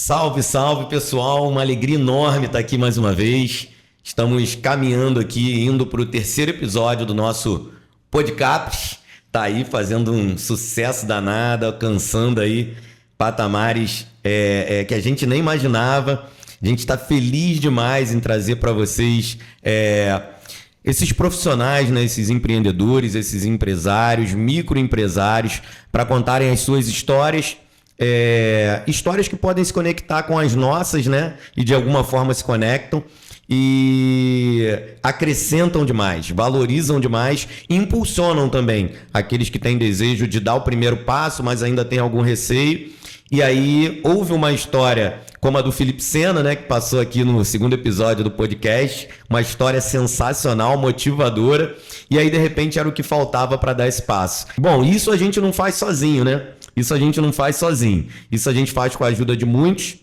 Salve, salve pessoal, uma alegria enorme estar aqui mais uma vez. Estamos caminhando aqui, indo para o terceiro episódio do nosso podcast. Tá aí fazendo um sucesso danado, alcançando aí patamares que a gente nem imaginava. A gente está feliz demais em trazer para vocês esses profissionais, né, esses empreendedores, esses empresários, microempresários, para contarem as suas histórias. Histórias que podem se conectar com as nossas, né? E de alguma forma se conectam e acrescentam demais, valorizam demais e impulsionam também aqueles que têm desejo de dar o primeiro passo, mas ainda tem algum receio. E aí houve uma história como a do Felipe Sena, né, que passou aqui no segundo episódio do podcast, uma história sensacional, motivadora, e aí de repente era o que faltava para dar esse passo. Bom, isso a gente não faz sozinho, né? Isso a gente não faz sozinho. Isso a gente faz com a ajuda de muitos.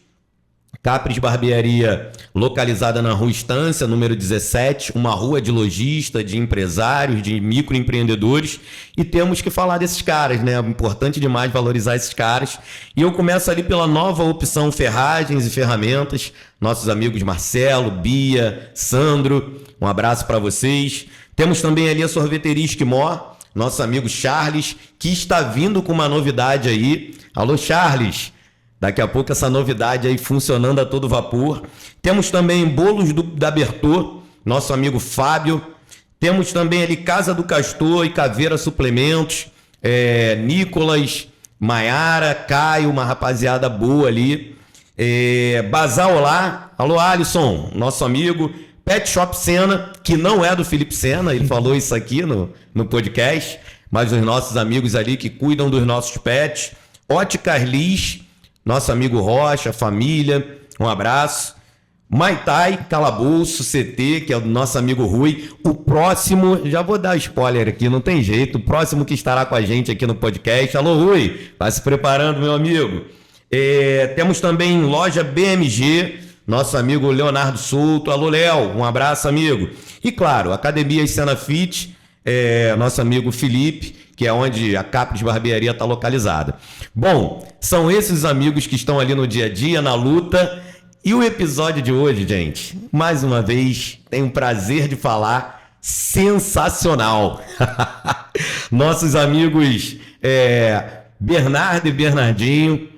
Capris Barbearia, localizada na Rua Estância, número 17, uma rua de lojistas, de empresários, de microempreendedores. E temos que falar desses caras, né? É importante demais valorizar esses caras. E eu começo ali pela nova opção Ferragens e Ferramentas. Nossos amigos Marcelo, Bia, Sandro, um abraço para vocês. Temos também ali a sorveteria Esquimó, nosso amigo Charles, que está vindo com uma novidade aí. Alô, Charles! Daqui a pouco essa novidade aí funcionando a todo vapor. Temos também bolos da Bertô, nosso amigo Fábio. Temos também ali Casa do Castor e Caveira Suplementos. Nicolas, Maiara, Caio, uma rapaziada boa ali. Bazar Olá, alô Alisson, nosso amigo. Pet Shop Sena, que não é do Felipe Sena, ele falou isso aqui no podcast, mas os nossos amigos ali que cuidam dos nossos pets. Óticas Liz, nosso amigo Rocha, família, um abraço. Maitai, Calabouço, CT, que é o nosso amigo Rui. O próximo, já vou dar spoiler aqui, não tem jeito, o próximo que estará com a gente aqui no podcast. Alô, Rui, vai se preparando, meu amigo. Temos também Loja BMG, nosso amigo Leonardo Souto. Alô, Léo, um abraço, amigo. E claro, Academia Sena Fit, nosso amigo Felipe, que é onde a Capris Barbearia está localizada. Bom, são esses amigos que estão ali no dia a dia, na luta. E o episódio de hoje, gente, mais uma vez, tenho o prazer de falar, sensacional. Nossos amigos Bernardo e Bernardinho,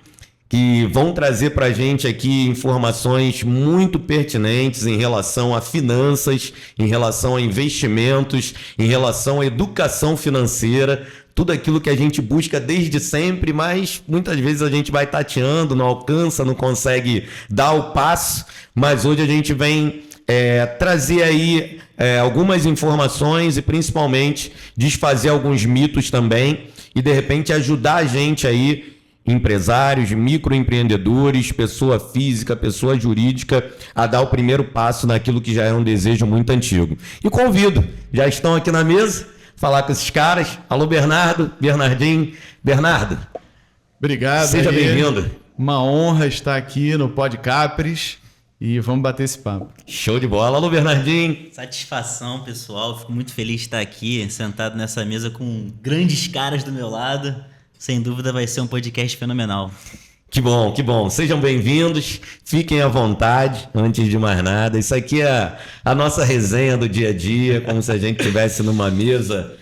que vão trazer para a gente aqui informações muito pertinentes em relação a finanças, em relação a investimentos, em relação à educação financeira, tudo aquilo que a gente busca desde sempre, mas muitas vezes a gente vai tateando, não alcança, não consegue dar o passo, mas hoje a gente vem trazer aí algumas informações e principalmente desfazer alguns mitos também e de repente ajudar a gente aí, empresários, microempreendedores, pessoa física, pessoa jurídica, a dar o primeiro passo naquilo que já é um desejo muito antigo. E convido, já estão aqui na mesa, falar com esses caras. Alô, Bernardo, Bernardinho. Bernardo, obrigado. Seja bem-vindo. Uma honra estar aqui no Pod Capris e vamos bater esse papo. Show de bola. Alô, Bernardinho. Satisfação, pessoal. Fico muito feliz de estar aqui, sentado nessa mesa com grandes caras do meu lado. Sem dúvida vai ser um podcast fenomenal. Que bom, que bom. Sejam bem-vindos, fiquem à vontade, antes de mais nada. Isso aqui é a nossa resenha do dia a dia, como se a gente estivesse numa mesa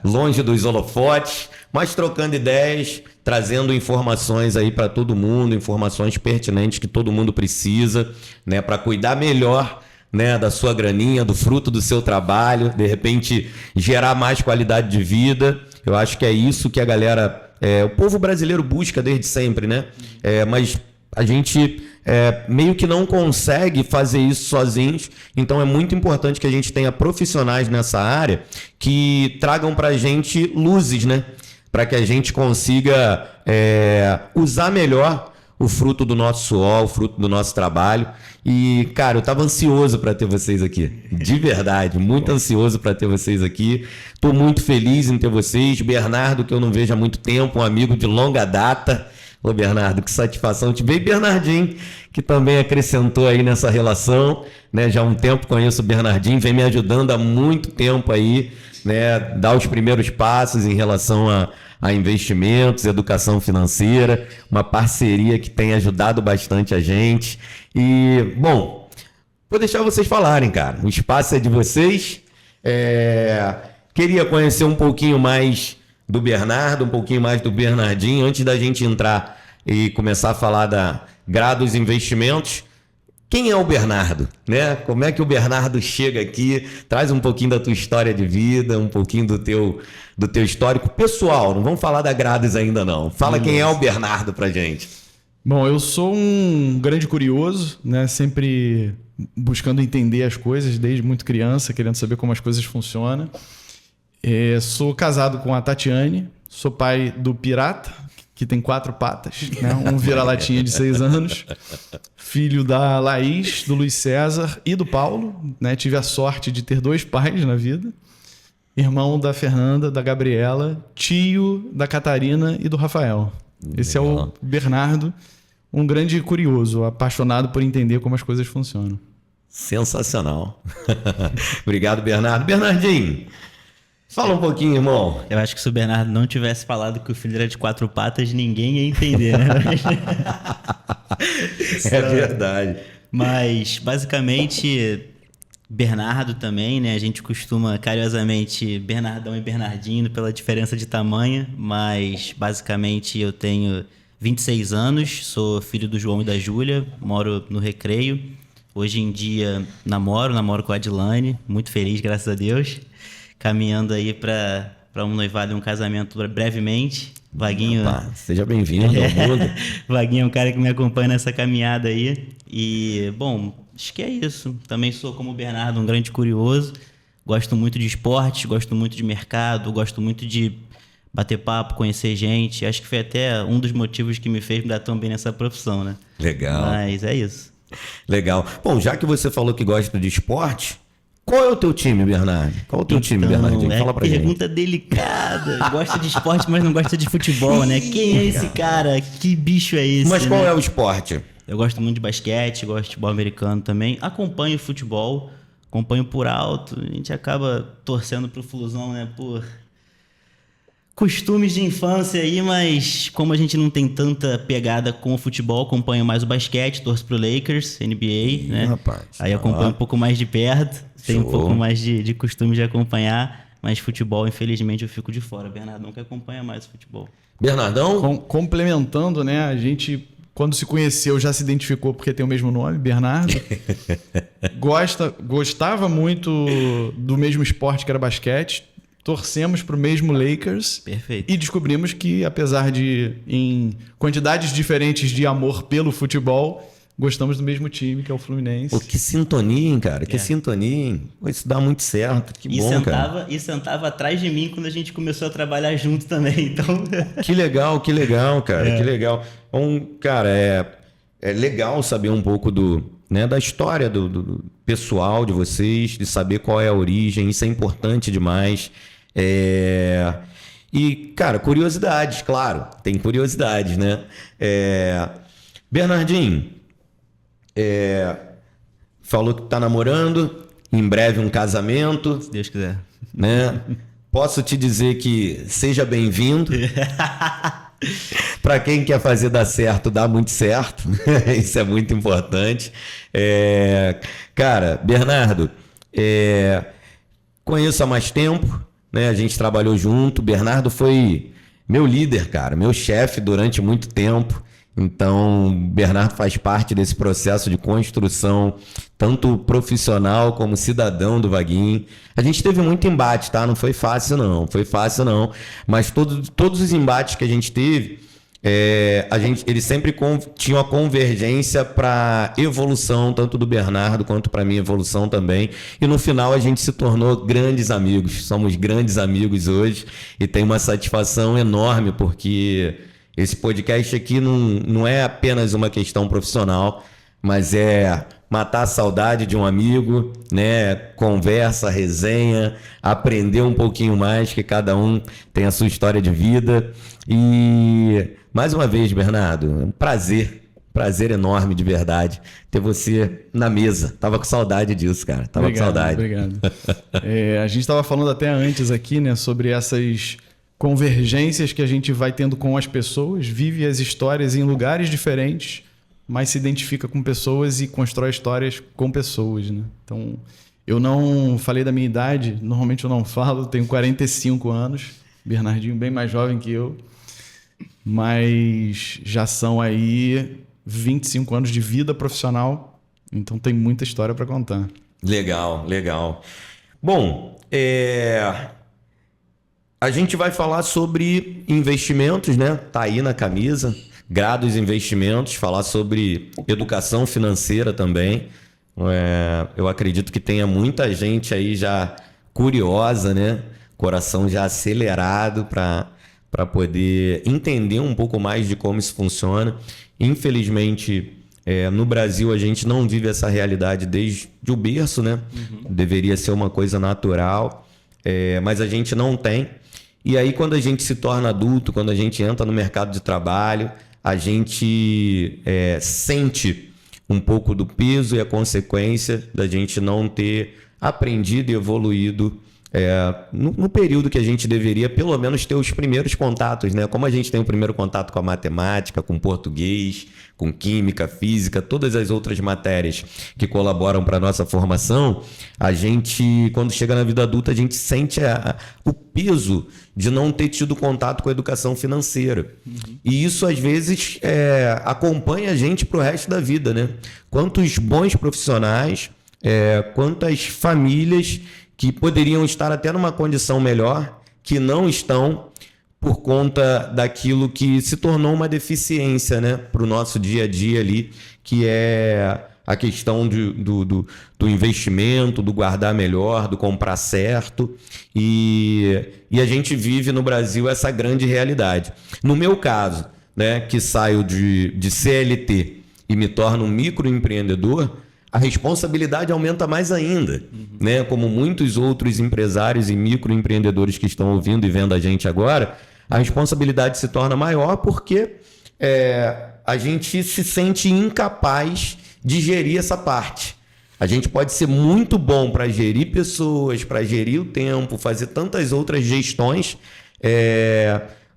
longe dos holofotes, mas trocando ideias, trazendo informações aí para todo mundo, informações pertinentes que todo mundo precisa, né, para cuidar melhor, né, da sua graninha, do fruto do seu trabalho, de repente gerar mais qualidade de vida. Eu acho que é isso que a galera, o povo brasileiro busca desde sempre, né? Mas a gente meio que não consegue fazer isso sozinhos, então é muito importante que a gente tenha profissionais nessa área que tragam para a gente luzes, né? Para que a gente consiga usar melhor o fruto do nosso suor, o fruto do nosso trabalho. E, cara, eu estava ansioso para ter vocês aqui. De verdade, muito ansioso para ter vocês aqui. Estou muito feliz em ter vocês. Bernardo, que eu não vejo há muito tempo, um amigo de longa data. Ô, Bernardo, que satisfação te ver. E Bernardinho, que também acrescentou aí nessa relação, né? Já há um tempo conheço o Bernardinho, vem me ajudando há muito tempo aí, né? Dar os primeiros passos em relação a investimentos, educação financeira, uma parceria que tem ajudado bastante a gente. E, bom, vou deixar vocês falarem, cara. O espaço é de vocês. Queria conhecer um pouquinho mais do Bernardo, um pouquinho mais do Bernardinho, antes da gente entrar e começar a falar da Grados Investimentos. Quem é o Bernardo, né? Como é que o Bernardo chega aqui? Traz um pouquinho da tua história de vida, um pouquinho do teu histórico pessoal. Não vamos falar da Grados ainda não. Fala quem é o Bernardo pra gente. Bom, eu sou um grande curioso, né? Sempre buscando entender as coisas desde muito criança, querendo saber como as coisas funcionam. Sou casado com a Tatiane, sou pai do Pirata, que tem 4 patas, né? Um vira-latinha de 6 anos. Filho da Laís, do Luiz César e do Paulo, né? Tive a sorte de ter 2 pais na vida. Irmão da Fernanda, da Gabriela, tio da Catarina e do Rafael. Esse é o Bernardo, um grande curioso, apaixonado por entender como as coisas funcionam. Sensacional. Obrigado, Bernardo. Bernardinho, fala um pouquinho, irmão. Eu acho que se o Bernardo não tivesse falado que o filho era de 4 patas, ninguém ia entender, né? É verdade. Mas, basicamente, Bernardo também, né? A gente costuma carinhosamente Bernardão e Bernardinho pela diferença de tamanho, mas, basicamente, eu tenho 26 anos, sou filho do João e da Júlia, moro no Recreio. Hoje em dia, namoro com a Adilane, muito feliz, graças a Deus. Caminhando aí para um noivado e um casamento brevemente. Vaguinho... Opa, seja bem-vindo ao mundo. Vaguinho é um cara que me acompanha nessa caminhada aí. E, bom, acho que é isso. Também sou, como o Bernardo, um grande curioso. Gosto muito de esportes, gosto muito de mercado, gosto muito de bater papo, conhecer gente. Acho que foi até um dos motivos que me fez me dar tão bem nessa profissão, né? Legal. Mas é isso. Legal. Bom, já que você falou que gosta de esporte, qual é o teu time, Bernardo? Qual é o teu time, Bernardinho? Fala pra gente. Pergunta delicada. Gosta de esporte, mas não gosta de futebol, né? Quem é esse cara? Que bicho é esse? Mas qual né? é o esporte? Eu gosto muito de basquete, gosto de futebol americano também. Acompanho futebol, acompanho por alto. A gente acaba torcendo pro Flusão, né? Por costumes de infância aí, mas como a gente não tem tanta pegada com o futebol, acompanho mais o basquete, torço pro Lakers, NBA, né? Rapaz, aí acompanho um pouco mais de perto, tenho um pouco mais de costume de acompanhar, mas futebol, infelizmente, eu fico de fora. Bernardão que acompanha mais o futebol. Bernardão? Complementando, né? A gente, quando se conheceu, já se identificou porque tem o mesmo nome, Bernardo. Gostava muito do mesmo esporte que era basquete. Torcemos para o mesmo Lakers. Perfeito. E descobrimos que, apesar de em quantidades diferentes de amor pelo futebol, gostamos do mesmo time, que é o Fluminense. Pô, que sintonia, hein, cara? Que sintonia, hein? Pô, isso dá muito certo. Que bom, cara. E sentava atrás de mim quando a gente começou a trabalhar junto também. Então... Que legal, cara. Que legal. Então, cara, é legal saber um pouco da história do pessoal de vocês, de saber qual é a origem. Isso é importante demais. E, cara, curiosidades, claro. Tem curiosidades, né? Bernardinho, falou que tá namorando, em breve um casamento. Se Deus quiser. Né? Posso te dizer que seja bem-vindo. Para quem quer fazer dar certo, dá muito certo. Isso é muito importante. Cara, Bernardo, conheço há mais tempo, né? A gente trabalhou junto. Bernardo foi meu líder, cara, meu chefe durante muito tempo. Então, Bernardo faz parte desse processo de construção, tanto profissional como cidadão do Vaguinho. A gente teve muito embate, tá? Não foi fácil, não. Mas todos os embates que a gente teve, eles sempre tinham a convergência para evolução, tanto do Bernardo quanto para minha evolução também. E no final a gente se tornou grandes amigos. Somos grandes amigos hoje e tem uma satisfação enorme, porque esse podcast aqui não é apenas uma questão profissional, mas é matar a saudade de um amigo, né? Conversa, resenha, aprender um pouquinho mais, que cada um tem a sua história de vida. E mais uma vez, Bernardo, é um prazer enorme de verdade ter você na mesa. Tava com saudade disso, cara. Obrigado. A gente estava falando até antes aqui, né, sobre essas convergências que a gente vai tendo com as pessoas, vive as histórias em lugares diferentes, mas se identifica com pessoas e constrói histórias com pessoas, né? Então, eu não falei da minha idade, normalmente eu não falo, tenho 45 anos, Bernardinho bem mais jovem que eu, mas já são aí 25 anos de vida profissional, então tem muita história para contar. Legal, legal. Bom, a gente vai falar sobre investimentos, né? Tá aí na camisa, Grados Investimentos, falar sobre educação financeira também. Eu acredito que tenha muita gente aí já curiosa, né? Coração já acelerado para poder entender um pouco mais de como isso funciona. Infelizmente, no Brasil a gente não vive essa realidade desde o berço, né? Deveria ser uma coisa natural, mas a gente não tem. E aí, quando a gente se torna adulto, quando a gente entra no mercado de trabalho, a gente sente um pouco do peso e a consequência da gente não ter aprendido e evoluído no período que a gente deveria, pelo menos, ter os primeiros contatos, né? Como a gente tem o primeiro contato com a matemática, com português, com química, física, todas as outras matérias que colaboram para a nossa formação, a gente, quando chega na vida adulta, a gente sente o peso de não ter tido contato com a educação financeira. E isso, às vezes, acompanha a gente para o resto da vida, né? Quantos bons profissionais, quantas famílias que poderiam estar até numa condição melhor, que não estão por conta daquilo que se tornou uma deficiência, né, para o nosso dia a dia ali, que é a questão do investimento, do guardar melhor, do comprar certo. E a gente vive no Brasil essa grande realidade. No meu caso, né, que saio de CLT e me torno um microempreendedor, a responsabilidade aumenta mais ainda, né? Como muitos outros empresários e microempreendedores que estão ouvindo e vendo a gente agora, a responsabilidade se torna maior porque a gente se sente incapaz de gerir essa parte. A gente pode ser muito bom para gerir pessoas, para gerir o tempo, fazer tantas outras gestões,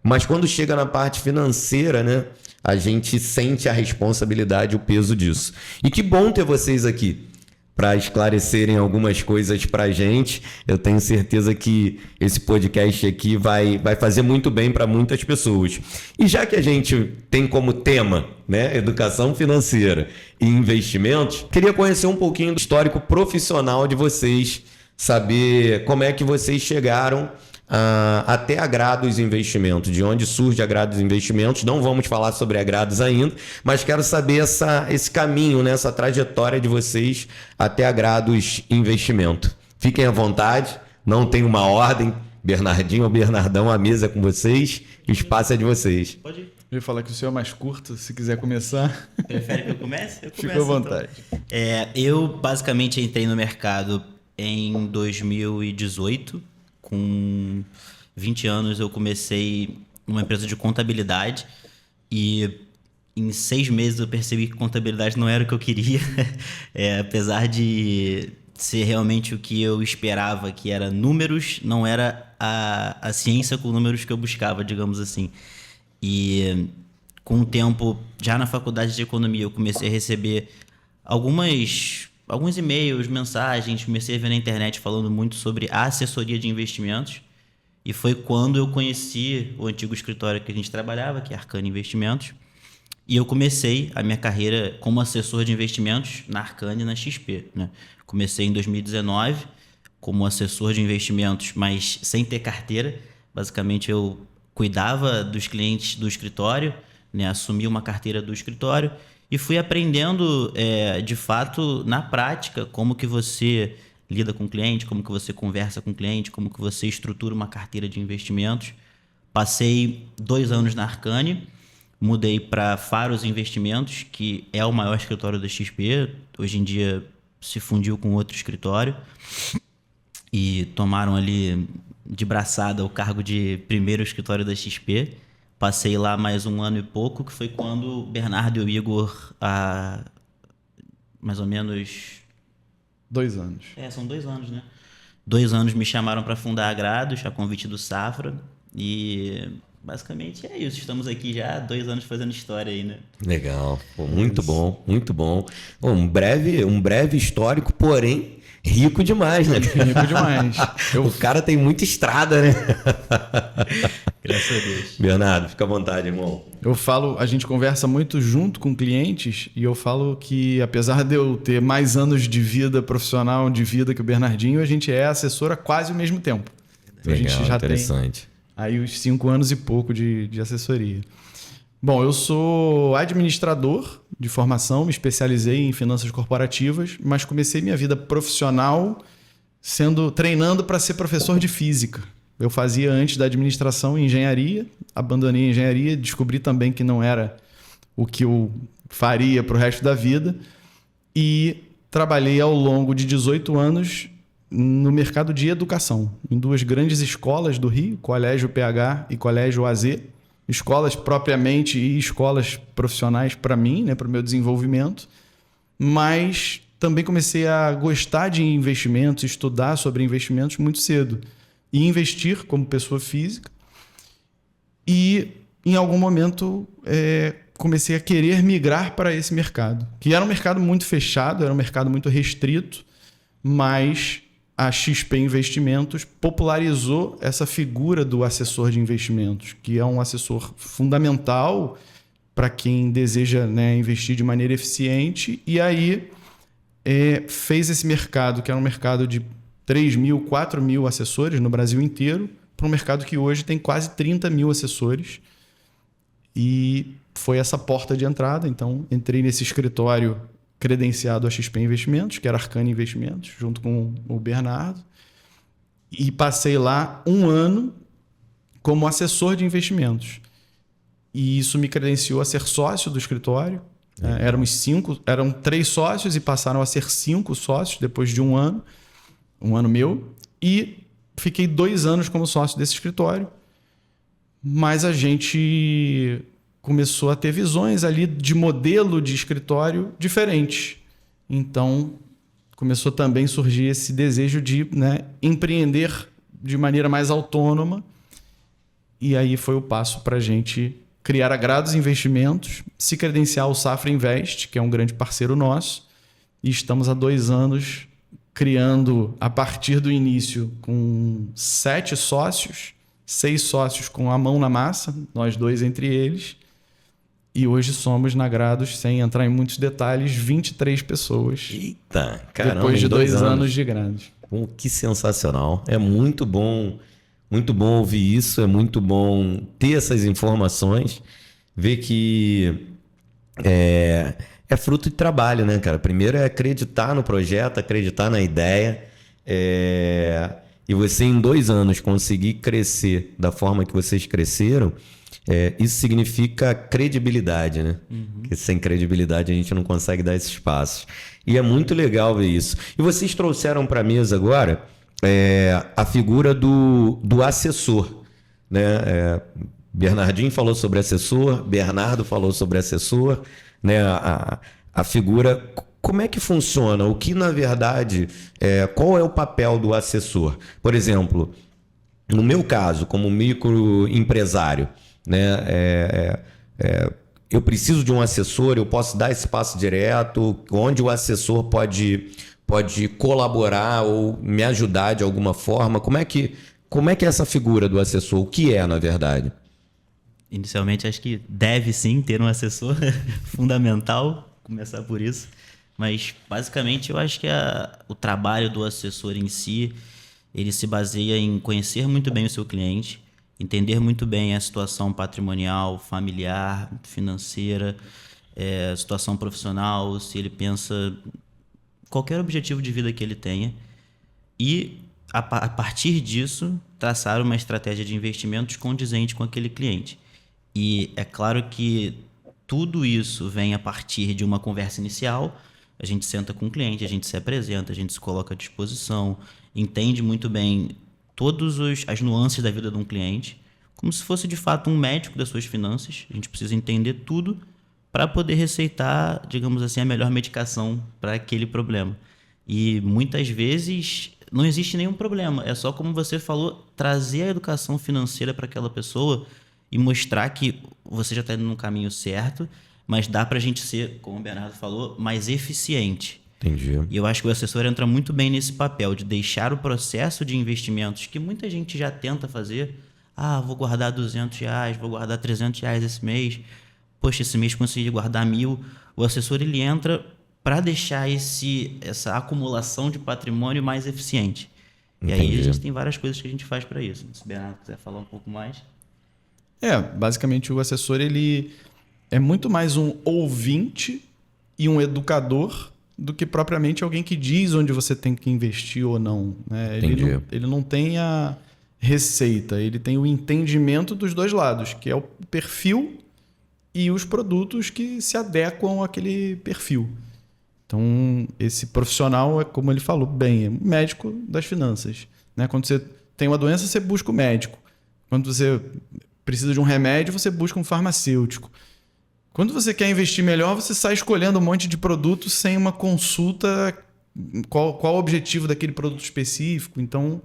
mas quando chega na parte financeira, né? A gente sente a responsabilidade, o peso disso. E que bom ter vocês aqui para esclarecerem algumas coisas para a gente. Eu tenho certeza que esse podcast aqui vai fazer muito bem para muitas pessoas. E já que a gente tem como tema, né, educação financeira e investimentos, queria conhecer um pouquinho do histórico profissional de vocês, saber como é que vocês chegaram até a Grados Investimentos, de onde surge a Grados Investimentos. Não vamos falar sobre a Grados ainda, mas quero saber esse caminho, né, essa trajetória de vocês até a Grados Investimento. Fiquem à vontade, não tem uma ordem. Bernardinho ou Bernardão, a mesa é com vocês, o espaço é de vocês. Pode ir. Eu ia falar que o seu é mais curto, se quiser começar. Prefere que eu comece? Eu começo, fica à vontade. Então. Eu basicamente entrei no mercado em 2018. Com 20 anos eu comecei numa empresa de contabilidade e em 6 meses eu percebi que contabilidade não era o que eu queria. Apesar de ser realmente o que eu esperava, que era números, não era a ciência com números que eu buscava, digamos assim. E com o tempo, já na faculdade de economia, eu comecei a receber alguns e-mails, mensagens, comecei a ver na internet falando muito sobre a assessoria de investimentos. E foi quando eu conheci o antigo escritório que a gente trabalhava, que é Arcane Investimentos. E eu comecei a minha carreira como assessor de investimentos na Arcane e na XP, né? Comecei em 2019 como assessor de investimentos, mas sem ter carteira. Basicamente, eu cuidava dos clientes do escritório, né? Assumi uma carteira do escritório e fui aprendendo, de fato, na prática, como que você lida com o cliente, como que você conversa com o cliente, como que você estrutura uma carteira de investimentos. Passei 2 anos na Arcane, mudei para Faros Investimentos, que é o maior escritório da XP. Hoje em dia se fundiu com outro escritório e tomaram ali de braçada o cargo de primeiro escritório da XP. Passei lá mais 1 ano e pouco, que foi quando o Bernardo e o Igor, há mais ou menos... 2 anos. São 2 anos, né? 2 anos me chamaram para fundar a Grados, a convite do Safra. E basicamente é isso. Estamos aqui já há 2 anos fazendo história aí, né? Legal. Pô, muito bom, muito bom. Pô, um breve histórico, porém rico demais, né? Rico demais. O cara tem muita estrada, né? Graças a Deus. Bernardo, fica à vontade, irmão. Eu falo, a gente conversa muito junto com clientes e eu falo que apesar de eu ter mais anos de vida profissional, de vida que o Bernardinho, a gente é assessor há quase o mesmo tempo. Então, Legal, a gente já interessante. tem aí os 5 anos e pouco de assessoria. Bom, eu sou administrador de formação, me especializei em finanças corporativas, mas comecei minha vida profissional treinando para ser professor de física. Eu fazia antes da administração engenharia, abandonei a engenharia, descobri também que não era o que eu faria para o resto da vida e trabalhei ao longo de 18 anos no mercado de educação, em 2 grandes escolas do Rio, Colégio PH e Colégio AZ, escolas propriamente e escolas profissionais para mim, né, para o meu desenvolvimento, mas também comecei a gostar de investimentos, estudar sobre investimentos muito cedo e investir como pessoa física e em algum momento comecei a querer migrar para esse mercado, que era um mercado muito fechado, era um mercado muito restrito, mas a XP Investimentos popularizou essa figura do assessor de investimentos, que é um assessor fundamental para quem deseja, né, investir de maneira eficiente. E aí fez esse mercado, que era um mercado de 3 mil, 4 mil assessores no Brasil inteiro, para um mercado que hoje tem quase 30 mil assessores. E foi essa porta de entrada. Então, entrei nesse escritório credenciado a XP Investimentos, que era Arcane Investimentos, junto com o Bernardo, e passei lá 1 ano como assessor de investimentos. E isso me credenciou a ser sócio do escritório. Eram 3 sócios e passaram a ser 5 sócios depois de 1 ano meu, e fiquei 2 anos como sócio desse escritório, mas a gente começou a ter visões ali de modelo de escritório diferente. Então, começou também a surgir esse desejo de, né, empreender de maneira mais autônoma. E aí foi o passo para a gente criar a Grados Investimentos, se credenciar ao Safra Invest, que é um grande parceiro nosso. E estamos há 2 anos criando, a partir do início, com 7 sócios, 6 sócios com a mão na massa, nós 2 entre eles. E hoje somos, na Grados, sem entrar em muitos detalhes, 23 pessoas. Eita, caramba. Depois de 2 anos de Grados. Pô, que sensacional. É muito bom ouvir isso, é muito bom ter essas informações, ver que é fruto de trabalho, né, cara? Primeiro é acreditar no projeto, acreditar na ideia, e você em 2 anos conseguir crescer da forma que vocês cresceram, isso significa credibilidade, né? Porque sem credibilidade a gente não consegue dar esses passos. E é muito legal ver isso. E vocês trouxeram para a mesa agora a figura do assessor, né? Bernardinho falou sobre assessor, Bernardo falou sobre assessor, né? A figura, como é que funciona? O que, na verdade, qual é o papel do assessor? Por exemplo, no meu caso, como microempresário, né? Eu preciso de um assessor, eu posso dar esse passo direto, onde o assessor pode colaborar ou me ajudar de alguma forma. Como é que é essa figura do assessor? O que é, na verdade? Inicialmente, acho que deve sim ter um assessor, fundamental, começar por isso. Mas, basicamente, eu acho que o trabalho do assessor em si, ele se baseia em conhecer muito bem o seu cliente, entender muito bem a situação patrimonial, familiar, financeira, situação profissional, se ele pensa qualquer objetivo de vida que ele tenha, e a partir disso traçar uma estratégia de investimentos condizente com aquele cliente. E é claro que tudo isso vem a partir de uma conversa inicial. A gente senta com o cliente, a gente se apresenta, a gente se coloca à disposição, entende muito bem todas as nuances da vida de um cliente, como se fosse de fato um médico das suas finanças. A gente precisa entender tudo para poder receitar, digamos assim, a melhor medicação para aquele problema. E muitas vezes não existe nenhum problema. É só, como você falou, trazer a educação financeira para aquela pessoa e mostrar que você já está indo no caminho certo, mas dá para a gente ser, como o Bernardo falou, mais eficiente. Entendi. E eu acho que o assessor entra muito bem nesse papel de deixar o processo de investimentos que muita gente já tenta fazer. Vou guardar R$200, vou guardar R$300 esse mês. Poxa, esse mês consegui guardar 1.000. O assessor ele entra para deixar essa acumulação de patrimônio mais eficiente. Entendi. E aí a gente tem várias coisas que a gente faz para isso. Se o Bernardo quiser falar um pouco mais. Basicamente o assessor ele é muito mais um ouvinte e um educador do que propriamente alguém que diz onde você tem que investir ou não, né? Ele não tem a receita, ele tem o entendimento dos dois lados, que é o perfil e os produtos que se adequam àquele perfil. Então, esse profissional é, como ele falou bem, é um médico das finanças, né? Quando você tem uma doença, você busca o médico. Quando você precisa de um remédio, você busca um farmacêutico. Quando você quer investir melhor, você sai escolhendo um monte de produtos sem uma consulta qual o objetivo daquele produto específico. Então,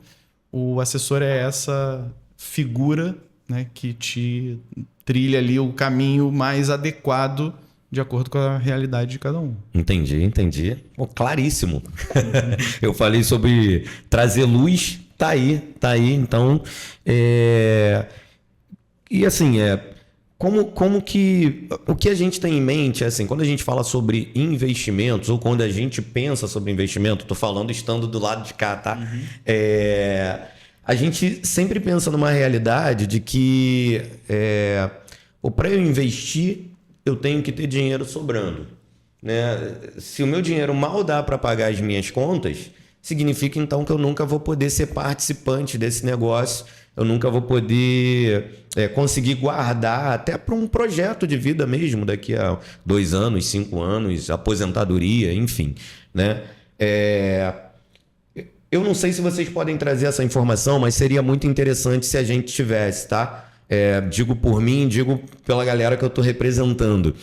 o assessor é essa figura, né, que te trilha ali o caminho mais adequado de acordo com a realidade de cada um. Entendi. Pô, claríssimo. Eu falei sobre trazer luz, tá aí. Então, e assim, como que... O que a gente tem em mente, assim, quando a gente fala sobre investimentos ou quando a gente pensa sobre investimento, tô falando estando do lado de cá, tá? A gente sempre pensa numa realidade de que para eu investir, eu tenho que ter dinheiro sobrando, né? Se o meu dinheiro mal dá para pagar as minhas contas, significa então que eu nunca vou poder ser participante desse negócio, eu nunca vou poder conseguir guardar até para um projeto de vida mesmo, daqui a 2 anos, 5 anos, aposentadoria, enfim, né? Eu não sei se vocês podem trazer essa informação, mas seria muito interessante se a gente tivesse, tá? Digo por mim, digo pela galera que eu estou representando.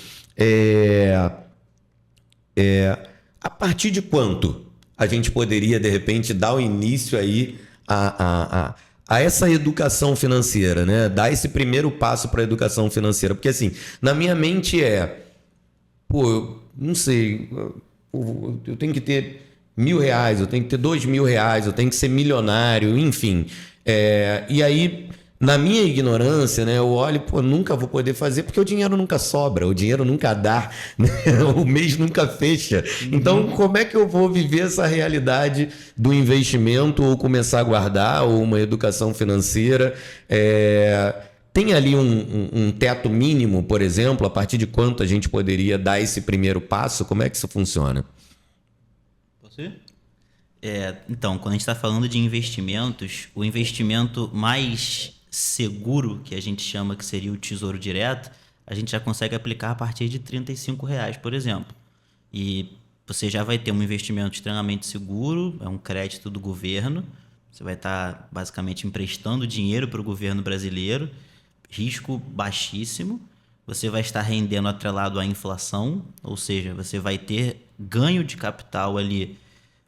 A partir de quanto a gente poderia, de repente, dar o início aí a essa educação financeira, né? Dar esse primeiro passo para a educação financeira. Porque, assim, na minha mente eu não sei, eu tenho que ter R$1.000, eu tenho que ter R$2.000, eu tenho que ser milionário, enfim. E aí, na minha ignorância, né, eu olho, nunca vou poder fazer porque o dinheiro nunca sobra, o dinheiro nunca dá, né? O mês nunca fecha. Então, como é que eu vou viver essa realidade do investimento ou começar a guardar ou uma educação financeira? Tem ali um teto mínimo, por exemplo, a partir de quanto a gente poderia dar esse primeiro passo? Como é que isso funciona? Você? Então, quando a gente está falando de investimentos, o investimento mais seguro, que a gente chama que seria o Tesouro Direto, a gente já consegue aplicar a partir de R$35, por exemplo. E você já vai ter um investimento extremamente seguro, é um crédito do governo, você vai estar basicamente emprestando dinheiro para o governo brasileiro, risco baixíssimo, você vai estar rendendo atrelado à inflação, ou seja, você vai ter ganho de capital ali,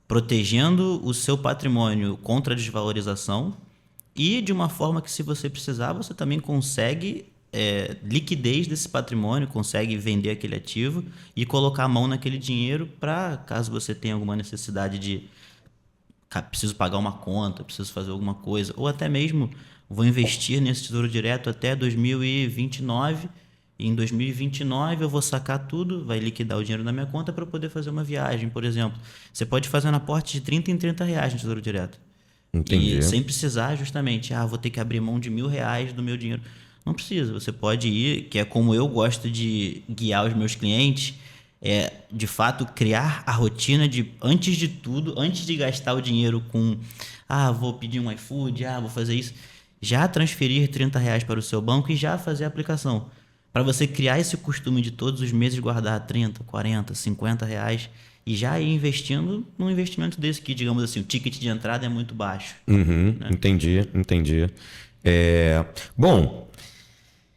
protegendo o seu patrimônio contra a desvalorização e de uma forma que, se você precisar, você também consegue liquidez desse patrimônio, consegue vender aquele ativo e colocar a mão naquele dinheiro para, caso você tenha alguma necessidade de preciso pagar uma conta, preciso fazer alguma coisa, ou até mesmo vou investir nesse Tesouro Direto até 2029 e em 2029 eu vou sacar tudo, vai liquidar o dinheiro na minha conta para eu poder fazer uma viagem, por exemplo. Você pode fazer um aporte de 30 em 30 reais no Tesouro Direto. Entendi. E sem precisar justamente, vou ter que abrir mão de R$1.000 do meu dinheiro. Não precisa, você pode ir, que é como eu gosto de guiar os meus clientes, de fato criar a rotina de, antes de tudo, antes de gastar o dinheiro com, vou pedir um iFood, vou fazer isso, já transferir R$30 para o seu banco e já fazer a aplicação. Para você criar esse costume de todos os meses guardar 30, 40, 50 reais e já ir investindo num investimento desse que, digamos assim, o ticket de entrada é muito baixo. Né? Entendi. Bom,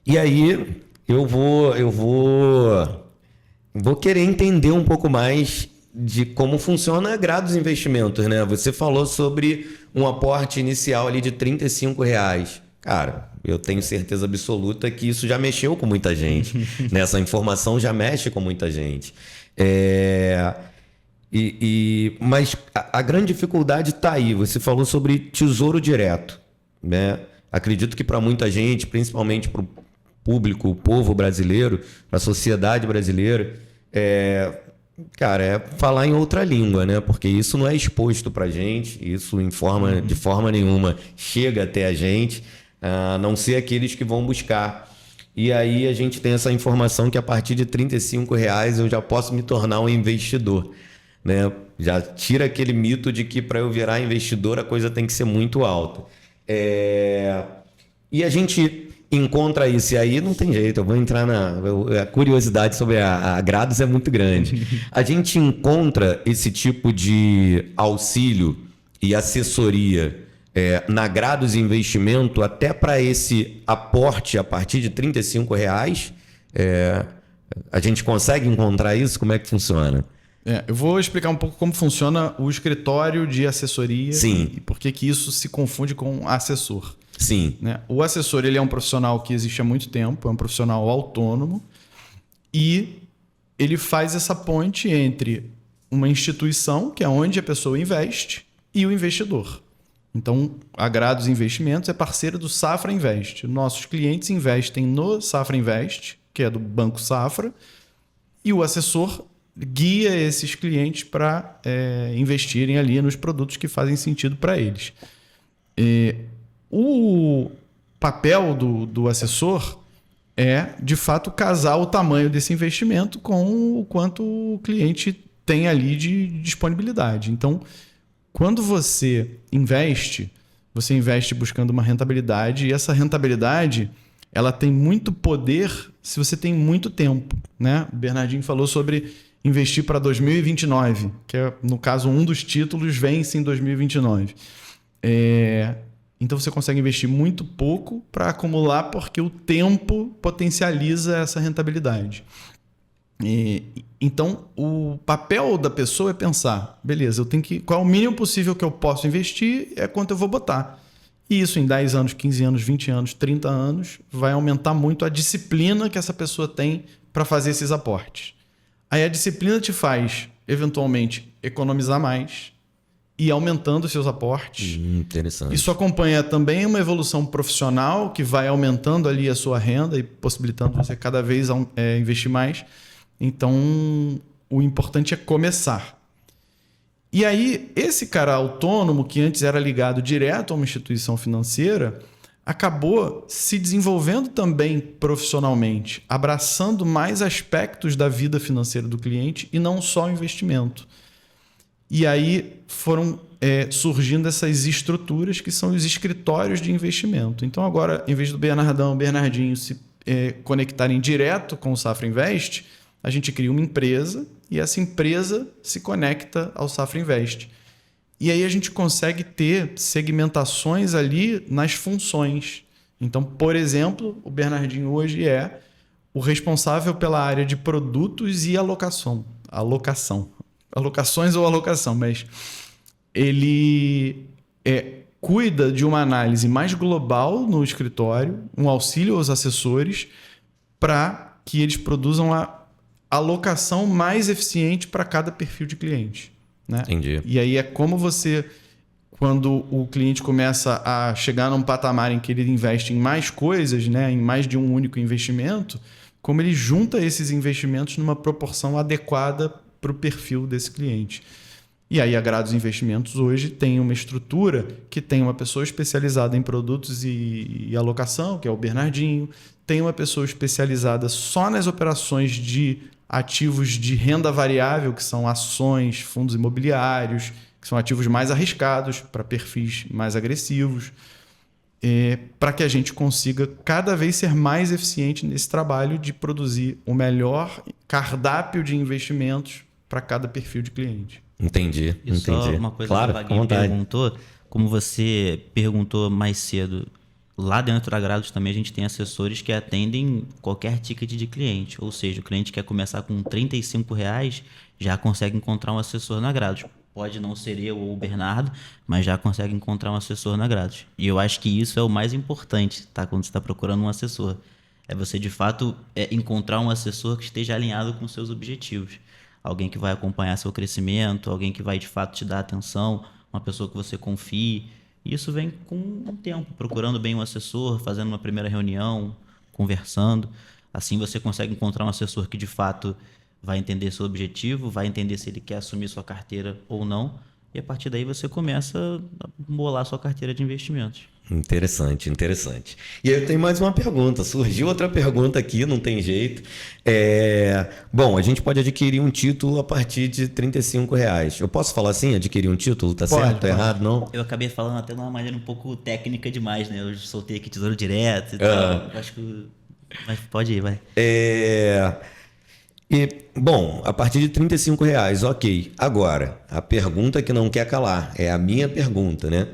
e aí eu vou querer entender um pouco mais de como funciona a Grados Investimentos, né? Você falou sobre um aporte inicial ali de R$35. Cara, eu tenho certeza absoluta que isso já mexeu com muita gente. Né? Essa informação já mexe com muita gente. Mas a grande dificuldade está aí. Você falou sobre tesouro direto, né? Acredito que para muita gente, principalmente para o público, o povo brasileiro, para a sociedade brasileira, cara, é falar em outra língua, né? Porque isso não é exposto para a gente, isso de forma nenhuma chega até a gente, a não ser aqueles que vão buscar. E aí a gente tem essa informação que a partir de R$35 eu já posso me tornar um investidor, né? Já tira aquele mito de que para eu virar investidor a coisa tem que ser muito alta. E a gente encontra isso, e aí não tem jeito, eu vou entrar a curiosidade sobre a Grados é muito grande. A gente encontra esse tipo de auxílio e assessoria na Grados Investimento até para esse aporte a partir de R$35. A gente consegue encontrar isso? Como é que funciona? Eu vou explicar um pouco como funciona o escritório de assessoria. Sim. E por que isso se confunde com assessor. Sim. Né? O assessor ele é um profissional que existe há muito tempo, é um profissional autônomo e ele faz essa ponte entre uma instituição, que é onde a pessoa investe, e o investidor. Então, a Grados Investimentos é parceira do Safra Invest. Nossos clientes investem no Safra Invest, que é do Banco Safra, e o assessor guia esses clientes para investirem ali nos produtos que fazem sentido para eles. O papel do assessor é, de fato, casar o tamanho desse investimento com o quanto o cliente tem ali de disponibilidade. Então, quando você investe buscando uma rentabilidade, e essa rentabilidade ela tem muito poder se você tem muito tempo, né? O Bernardinho falou sobre investir para 2029, que é, no caso, um dos títulos vence em 2029. Então você consegue investir muito pouco para acumular, porque o tempo potencializa essa rentabilidade. Então o papel da pessoa é pensar, beleza, qual é o mínimo possível que eu posso investir, é quanto eu vou botar. E isso em 10 anos, 15 anos, 20 anos, 30 anos, vai aumentar muito a disciplina que essa pessoa tem para fazer esses aportes. Aí a disciplina te faz, eventualmente, economizar mais e aumentando seus aportes. Interessante. Isso acompanha também uma evolução profissional que vai aumentando ali a sua renda e possibilitando você cada vez investir mais. Então, o importante é começar. E aí, esse cara autônomo, que antes era ligado direto a uma instituição financeira, acabou se desenvolvendo também profissionalmente, abraçando mais aspectos da vida financeira do cliente e não só o investimento. E aí foram surgindo essas estruturas que são os escritórios de investimento. Então agora, em vez do Bernardinho se conectarem direto com o Safra Invest, a gente cria uma empresa e essa empresa se conecta ao Safra Invest. E aí a gente consegue ter segmentações ali nas funções. Então, por exemplo, o Bernardinho hoje é o responsável pela área de produtos e alocação. Alocações ou alocação, mas ele cuida de uma análise mais global no escritório, um auxílio aos assessores para que eles produzam a alocação mais eficiente para cada perfil de cliente. Né? Entendi. E aí é como você, quando o cliente começa a chegar num patamar em que ele investe em mais coisas, né, em mais de um único investimento, como ele junta esses investimentos numa proporção adequada para o perfil desse cliente. E aí a Grados Investimentos hoje tem uma estrutura que tem uma pessoa especializada em produtos e alocação, que é o Bernardinho, tem uma pessoa especializada só nas operações de ativos de renda variável, que são ações, fundos imobiliários, que são ativos mais arriscados para perfis mais agressivos, para que a gente consiga cada vez ser mais eficiente nesse trabalho de produzir o melhor cardápio de investimentos para cada perfil de cliente. Entendi. Só uma coisa claro, que o Vaguinho perguntou, como você perguntou mais cedo, lá dentro da Grados também a gente tem assessores que atendem qualquer ticket de cliente. Ou seja, o cliente quer começar com R$35, já consegue encontrar um assessor na Grados. Pode não ser eu ou o Bernardo, mas já consegue encontrar um assessor na Grados. E eu acho que isso é o mais importante, tá? Quando você está procurando um assessor. É você, de fato, encontrar um assessor que esteja alinhado com os seus objetivos. Alguém que vai acompanhar seu crescimento, alguém que vai, de fato, te dar atenção, uma pessoa que você confie. E isso vem com o tempo, procurando bem um assessor, fazendo uma primeira reunião, conversando. Assim você consegue encontrar um assessor que, de fato, vai entender seu objetivo, vai entender se ele quer assumir sua carteira ou não. E a partir daí você começa a bolar sua carteira de investimentos. Interessante, interessante. E aí eu tenho mais uma pergunta. Surgiu outra pergunta aqui, não tem jeito. Bom, a gente pode adquirir um título a partir de R$35. Eu posso falar assim, adquirir um título? Tá certo? Tá errado, não? Eu acabei falando até de uma maneira um pouco técnica demais, né? Eu soltei aqui Tesouro Direto e tal. Acho que... Mas pode ir, vai. Bom, a partir de R$35, ok. Agora, a pergunta que não quer calar, é a minha pergunta, né?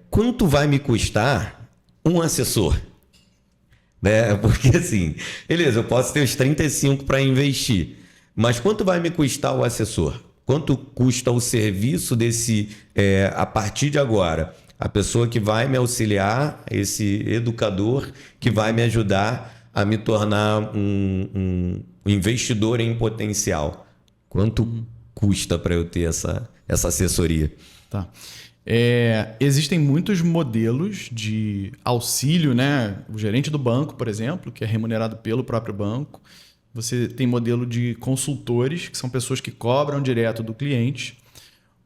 Quanto vai me custar um assessor? Né? Porque assim, beleza, eu posso ter os 35 para investir, mas quanto vai me custar o assessor? Quanto custa o serviço desse, a partir de agora? A pessoa que vai me auxiliar, esse educador que vai me ajudar a me tornar um investidor em potencial. Quanto custa para eu ter essa assessoria? Tá. Existem muitos modelos de auxílio, né? O gerente do banco, por exemplo, que é remunerado pelo próprio banco. Você tem modelo de consultores, que são pessoas que cobram direto do cliente.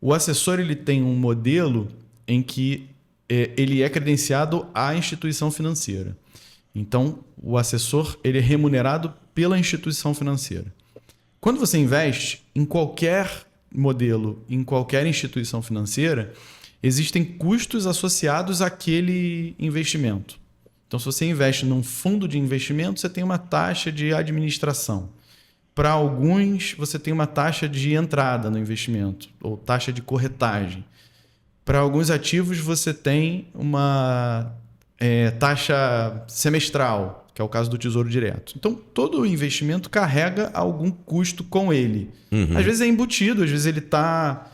O assessor ele tem um modelo em que ele é credenciado à instituição financeira. Então, o assessor ele é remunerado pela instituição financeira. Quando você investe em qualquer modelo, em qualquer instituição financeira, existem custos associados àquele investimento. Então, se você investe num fundo de investimento, você tem uma taxa de administração. Para alguns, você tem uma taxa de entrada no investimento, ou taxa de corretagem. Para alguns ativos, você tem uma taxa semestral, que é o caso do Tesouro Direto. Então, todo investimento carrega algum custo com ele. Às vezes é embutido, às vezes ele está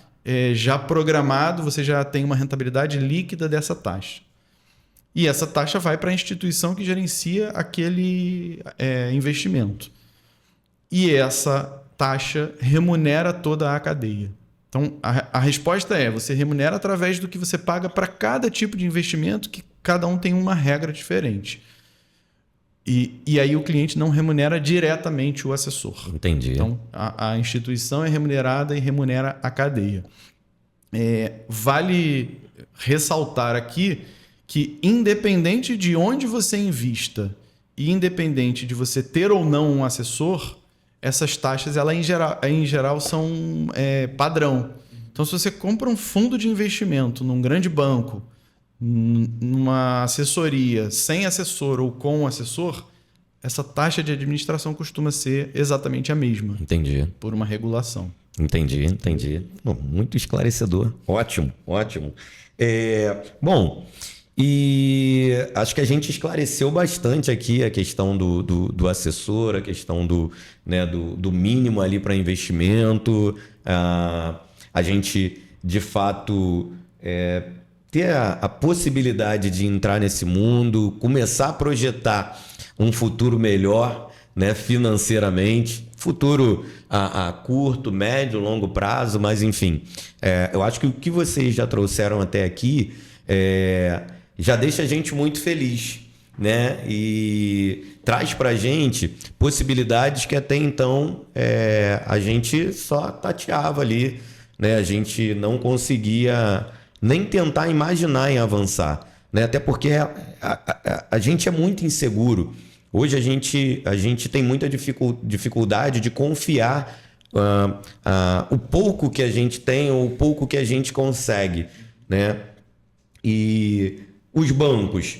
já programado, você já tem uma rentabilidade líquida dessa taxa. E essa taxa vai para a instituição que gerencia aquele investimento. E essa taxa remunera toda a cadeia. Então, a resposta você remunera através do que você paga para cada tipo de investimento, que cada um tem uma regra diferente. E aí o cliente não remunera diretamente o assessor. Entendi. Então, a instituição é remunerada e remunera a cadeia. Vale ressaltar aqui que, independente de onde você invista e independente de você ter ou não um assessor, essas taxas, em geral são padrão. Então, se você compra um fundo de investimento num grande banco, numa assessoria sem assessor ou com um assessor, essa taxa de administração costuma ser exatamente a mesma. Entendi. Por uma regulação. Entendi. Bom, muito esclarecedor. Ótimo. Bom, e acho que a gente esclareceu bastante aqui a questão do assessor, a questão do mínimo ali para investimento. A gente, de fato, ter a possibilidade de entrar nesse mundo, começar a projetar um futuro melhor, né, financeiramente, futuro a curto, médio, longo prazo, mas enfim, eu acho que o que vocês já trouxeram até aqui já deixa a gente muito feliz, né? E traz para a gente possibilidades que até então a gente só tateava ali, né? A gente não conseguia nem tentar imaginar em avançar, né? Até porque a gente é muito inseguro. Hoje a gente tem muita dificuldade de confiar o pouco que a gente tem ou o pouco que a gente consegue, né? E os bancos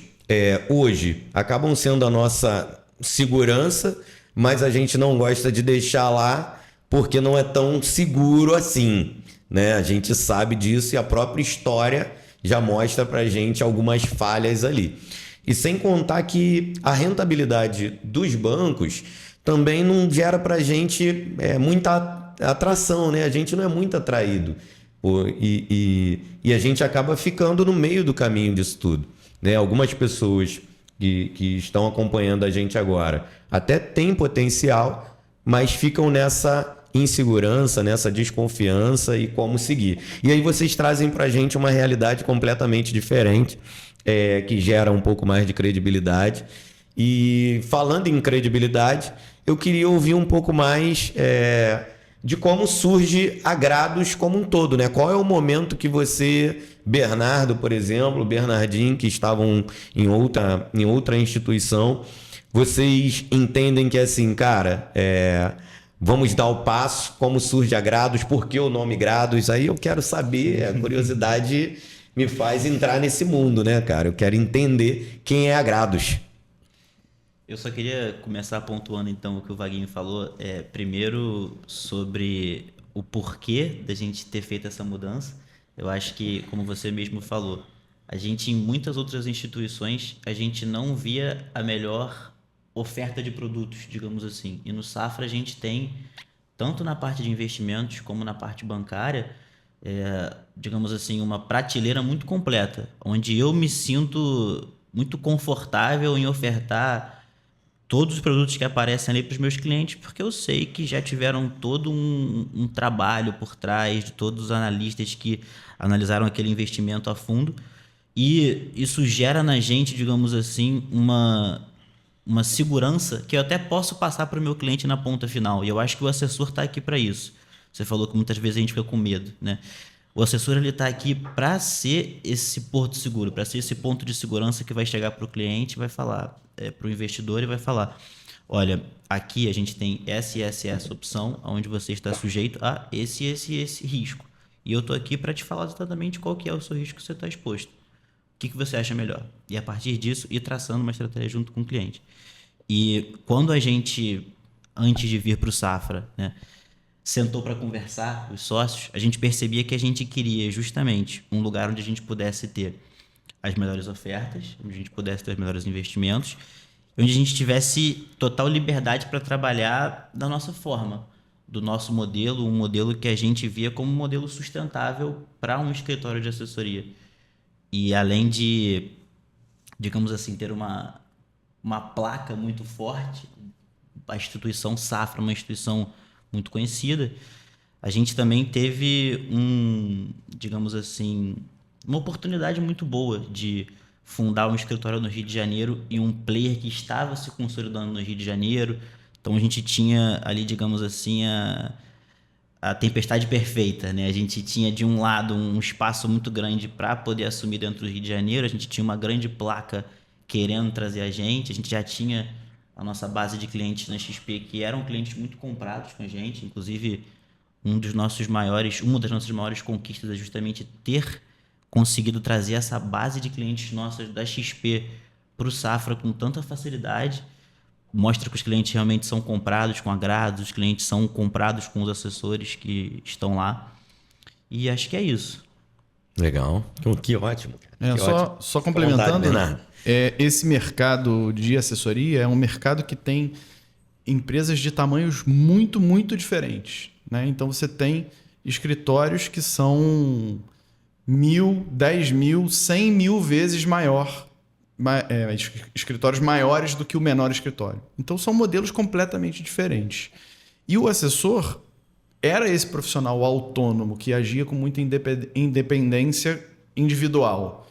hoje acabam sendo a nossa segurança, mas a gente não gosta de deixar lá porque não é tão seguro assim, né? A gente sabe disso e a própria história já mostra para a gente algumas falhas ali. E sem contar que a rentabilidade dos bancos também não gera para a gente muita atração, né? A gente não é muito atraído. E a gente acaba ficando no meio do caminho disso tudo, né? Algumas pessoas que estão acompanhando a gente agora até têm potencial, mas ficam nessa insegurança, nessa desconfiança e como seguir. E aí vocês trazem para a gente uma realidade completamente diferente, que gera um pouco mais de credibilidade. E falando em credibilidade, eu queria ouvir um pouco mais de como surge a Grados como um todo, né? Qual é o momento que você, Bernardo, por exemplo, Bernardinho, que estavam em outra instituição, vocês entendem que assim, cara, vamos dar o passo, como surge a Grados, por que o nome Grados? Aí eu quero saber, a curiosidade me faz entrar nesse mundo, né, cara? Eu quero entender quem é a Grados. Eu só queria começar pontuando então o que o Vaguinho falou, primeiro sobre o porquê da gente ter feito essa mudança. Eu acho que, como você mesmo falou, a gente em muitas outras instituições, a gente não via a melhor oferta de produtos, digamos assim. E no Safra a gente tem, tanto na parte de investimentos como na parte bancária, digamos assim, uma prateleira muito completa, onde eu me sinto muito confortável em ofertar todos os produtos que aparecem ali para os meus clientes, porque eu sei que já tiveram todo um trabalho por trás de todos os analistas que analisaram aquele investimento a fundo, e isso gera na gente, digamos assim, uma segurança que eu até posso passar para o meu cliente na ponta final. E eu acho que o assessor está aqui para isso. Você falou que muitas vezes a gente fica com medo, né? O assessor está aqui para ser esse porto seguro, para ser esse ponto de segurança que vai chegar para o cliente, vai falar para o investidor e vai falar: olha, aqui a gente tem essa opção, onde você está sujeito a esse risco. E eu estou aqui para te falar exatamente qual que é o seu risco que você está exposto. O que você acha melhor? E a partir disso, ir traçando uma estratégia junto com o cliente. E quando a gente, antes de vir para o Safra, né, sentou para conversar, os sócios, a gente percebia que a gente queria justamente um lugar onde a gente pudesse ter as melhores ofertas, onde a gente pudesse ter os melhores investimentos, onde a gente tivesse total liberdade para trabalhar da nossa forma, do nosso modelo, um modelo que a gente via como um modelo sustentável para um escritório de assessoria. E além de, digamos assim, ter uma placa muito forte, a instituição Safra, uma instituição muito conhecida, a gente também teve digamos assim, uma oportunidade muito boa de fundar um escritório no Rio de Janeiro e um player que estava se consolidando no Rio de Janeiro. Então a gente tinha ali, digamos assim, a tempestade perfeita, né? A gente tinha de um lado um espaço muito grande para poder assumir dentro do Rio de Janeiro, a gente tinha uma grande placa querendo trazer a gente já tinha a nossa base de clientes na XP, que eram clientes muito comprados com a gente. Inclusive, uma das nossas maiores conquistas é justamente ter conseguido trazer essa base de clientes nossas da XP para o Safra com tanta facilidade. Mostra que os clientes realmente são comprados com agrado, os clientes são comprados com os assessores que estão lá. E acho que é isso. Legal. Que ótimo. Só complementando, vontade, esse mercado de assessoria é um mercado que tem empresas de tamanhos muito, muito diferentes, né? Então você tem escritórios que são 1.000, 10.000, 100.000 vezes maior, escritórios maiores do que o menor escritório. Então são modelos completamente diferentes. E o assessor era esse profissional autônomo que agia com muita independência individual.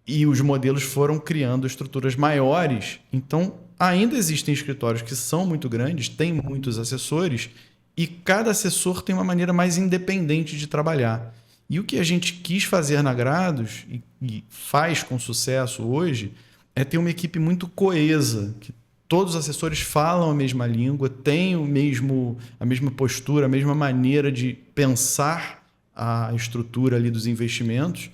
E os modelos foram criando estruturas maiores. Então, ainda existem escritórios que são muito grandes, têm muitos assessores, e cada assessor tem uma maneira mais independente de trabalhar. E o que a gente quis fazer na Grados, e faz com sucesso hoje, é ter uma equipe muito coesa, que todos os assessores falam a mesma língua, têm a mesma postura, a mesma maneira de pensar a estrutura ali dos investimentos,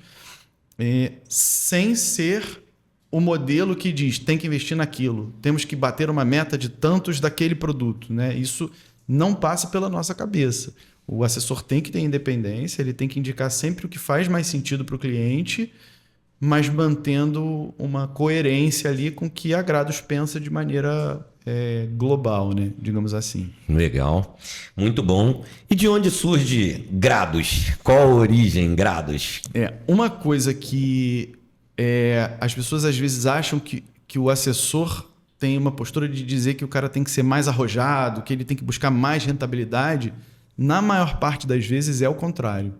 sem ser o modelo que diz tem que investir naquilo, temos que bater uma meta de tantos daquele produto, né? Isso não passa pela nossa cabeça. O assessor tem que ter independência, ele tem que indicar sempre o que faz mais sentido para o cliente, mas mantendo uma coerência ali com o que a Grados pensa de maneira global, né? Digamos assim. Legal, muito bom. E de onde surge Grados? Qual a origem Grados? Uma coisa que as pessoas às vezes acham que o assessor tem uma postura de dizer que o cara tem que ser mais arrojado, que ele tem que buscar mais rentabilidade. Na maior parte das vezes é o contrário.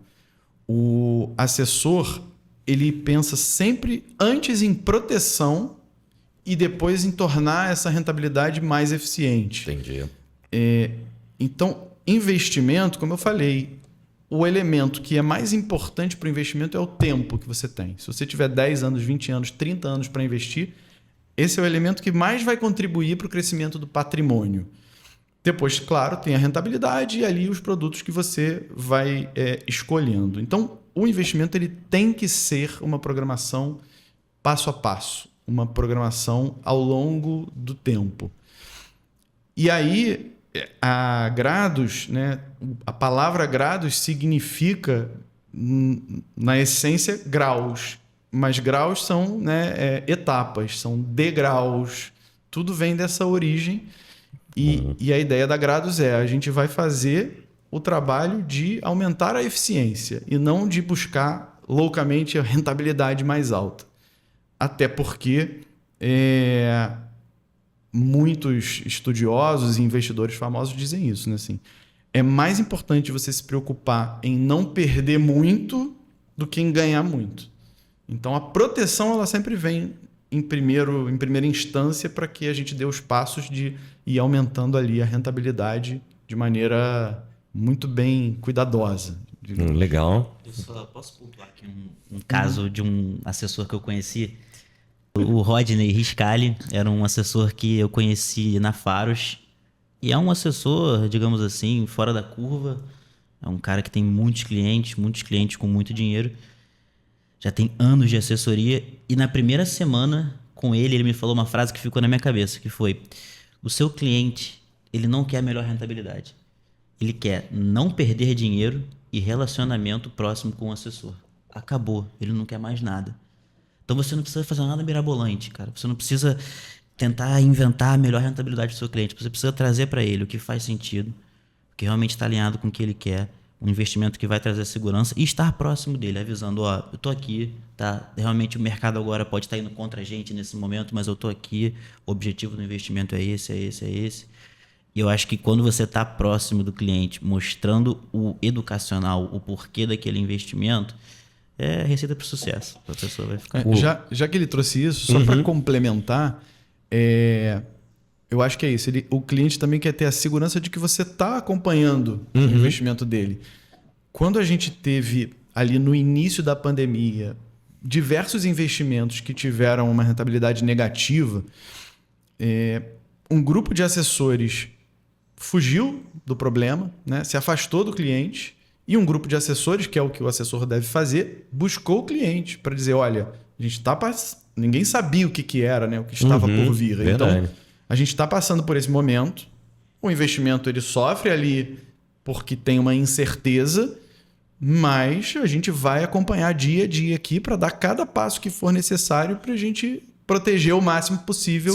O assessor, ele pensa sempre antes em proteção e depois em tornar essa rentabilidade mais eficiente. Entendi. Então, investimento, como eu falei, o elemento que é mais importante para o investimento é o tempo que você tem. Se você tiver 10 anos, 20 anos, 30 anos para investir, esse é o elemento que mais vai contribuir para o crescimento do patrimônio. Depois, claro, tem a rentabilidade e ali os produtos que você vai escolhendo. Então, o investimento ele tem que ser uma programação passo a passo, uma programação ao longo do tempo. E aí, a Grados, né, a palavra Grados significa, na essência, graus. Mas graus são, né, etapas, são degraus. Tudo vem dessa origem. E a ideia da Grados a gente vai fazer o trabalho de aumentar a eficiência e não de buscar loucamente a rentabilidade mais alta. Até porque muitos estudiosos e investidores famosos dizem isso, né? Assim, é mais importante você se preocupar em não perder muito do que em ganhar muito. Então, a proteção ela sempre vem em primeira instância para que a gente dê os passos de ir aumentando ali a rentabilidade de maneira muito bem cuidadosa. Legal. Eu só posso pontuar aqui um caso de um assessor que eu conheci. O Rodney Riscali era um assessor que eu conheci na Faros. E é um assessor, digamos assim, fora da curva. É um cara que tem muitos clientes com muito dinheiro. Já tem anos de assessoria. E na primeira semana com ele me falou uma frase que ficou na minha cabeça, que foi: o seu cliente, ele não quer a melhor rentabilidade. Ele quer não perder dinheiro e relacionamento próximo com o assessor. Acabou. Ele não quer mais nada. Então você não precisa fazer nada mirabolante, cara. Você não precisa tentar inventar a melhor rentabilidade do seu cliente. Você precisa trazer para ele o que faz sentido, o que realmente está alinhado com o que ele quer, um investimento que vai trazer segurança e estar próximo dele, avisando, ó, eu tô aqui, tá? Realmente o mercado agora pode estar indo contra a gente nesse momento, mas eu tô aqui, o objetivo do investimento é esse. E eu acho que quando você está próximo do cliente, mostrando o educacional, o porquê daquele investimento, é receita para o sucesso. A pessoa vai ficar... Já que ele trouxe isso, só para complementar, eu acho que é isso. O cliente também quer ter a segurança de que você está acompanhando o investimento dele. Quando a gente teve ali no início da pandemia diversos investimentos que tiveram uma rentabilidade negativa, um grupo de assessores fugiu do problema, né? Se afastou do cliente, e um grupo de assessores, que é o que o assessor deve fazer, buscou o cliente para dizer, olha, a gente ninguém sabia o que era, né? O que estava por vir. Verdade. Então, a gente está passando por esse momento, o investimento ele sofre ali porque tem uma incerteza, mas a gente vai acompanhar dia a dia aqui para dar cada passo que for necessário para a gente proteger o máximo possível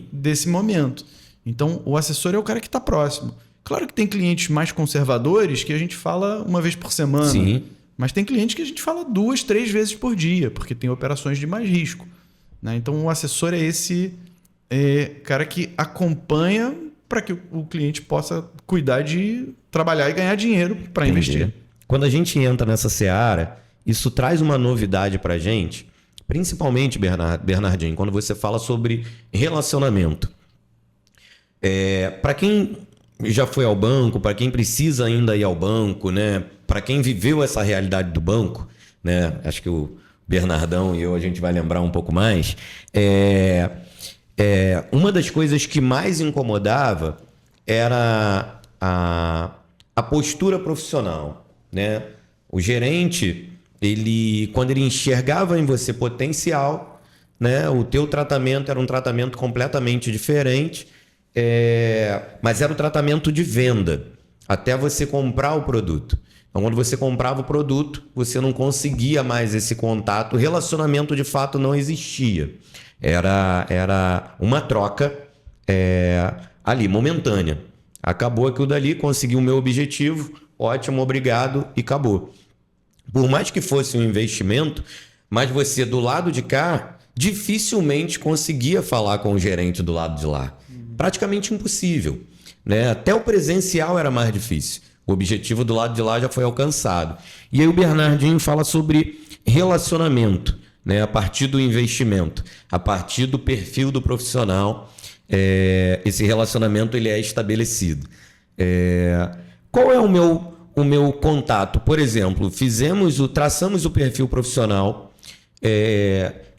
desse momento. Então, o assessor é o cara que está próximo. Claro que tem clientes mais conservadores que a gente fala uma vez por semana. Sim. Mas tem clientes que a gente fala 2, 3 vezes por dia, porque tem operações de mais risco, né? Então, o assessor é esse cara que acompanha para que o cliente possa cuidar de trabalhar e ganhar dinheiro para investir. Quando a gente entra nessa seara, isso traz uma novidade para a gente, principalmente, Bernardinho, quando você fala sobre relacionamento. Para quem já foi ao banco, para quem precisa ainda ir ao banco, né? Para quem viveu essa realidade do banco, né? Acho que o Bernardão e eu a gente vai lembrar um pouco mais. Uma das coisas que mais incomodava era a postura profissional, né? O gerente, quando ele enxergava em você potencial, né? O teu tratamento era um tratamento completamente diferente. Mas era o tratamento de venda. até você comprar o produto. Então, quando você comprava o produto, você não conseguia mais esse contato. O relacionamento, de fato, não existia. Era uma troca ali, momentânea. Acabou aquilo dali, consegui o meu objetivo, ótimo, obrigado, e acabou. Por mais que fosse um investimento, mas você, do lado de cá, dificilmente conseguia falar com o gerente do lado de lá. Praticamente impossível, né? Até o presencial era mais difícil. O objetivo do lado de lá já foi alcançado. E aí o Bernardinho fala sobre relacionamento, né? A partir do investimento, a partir do perfil do profissional, esse relacionamento ele é estabelecido. Qual é o meu contato? Por exemplo, traçamos o perfil profissional,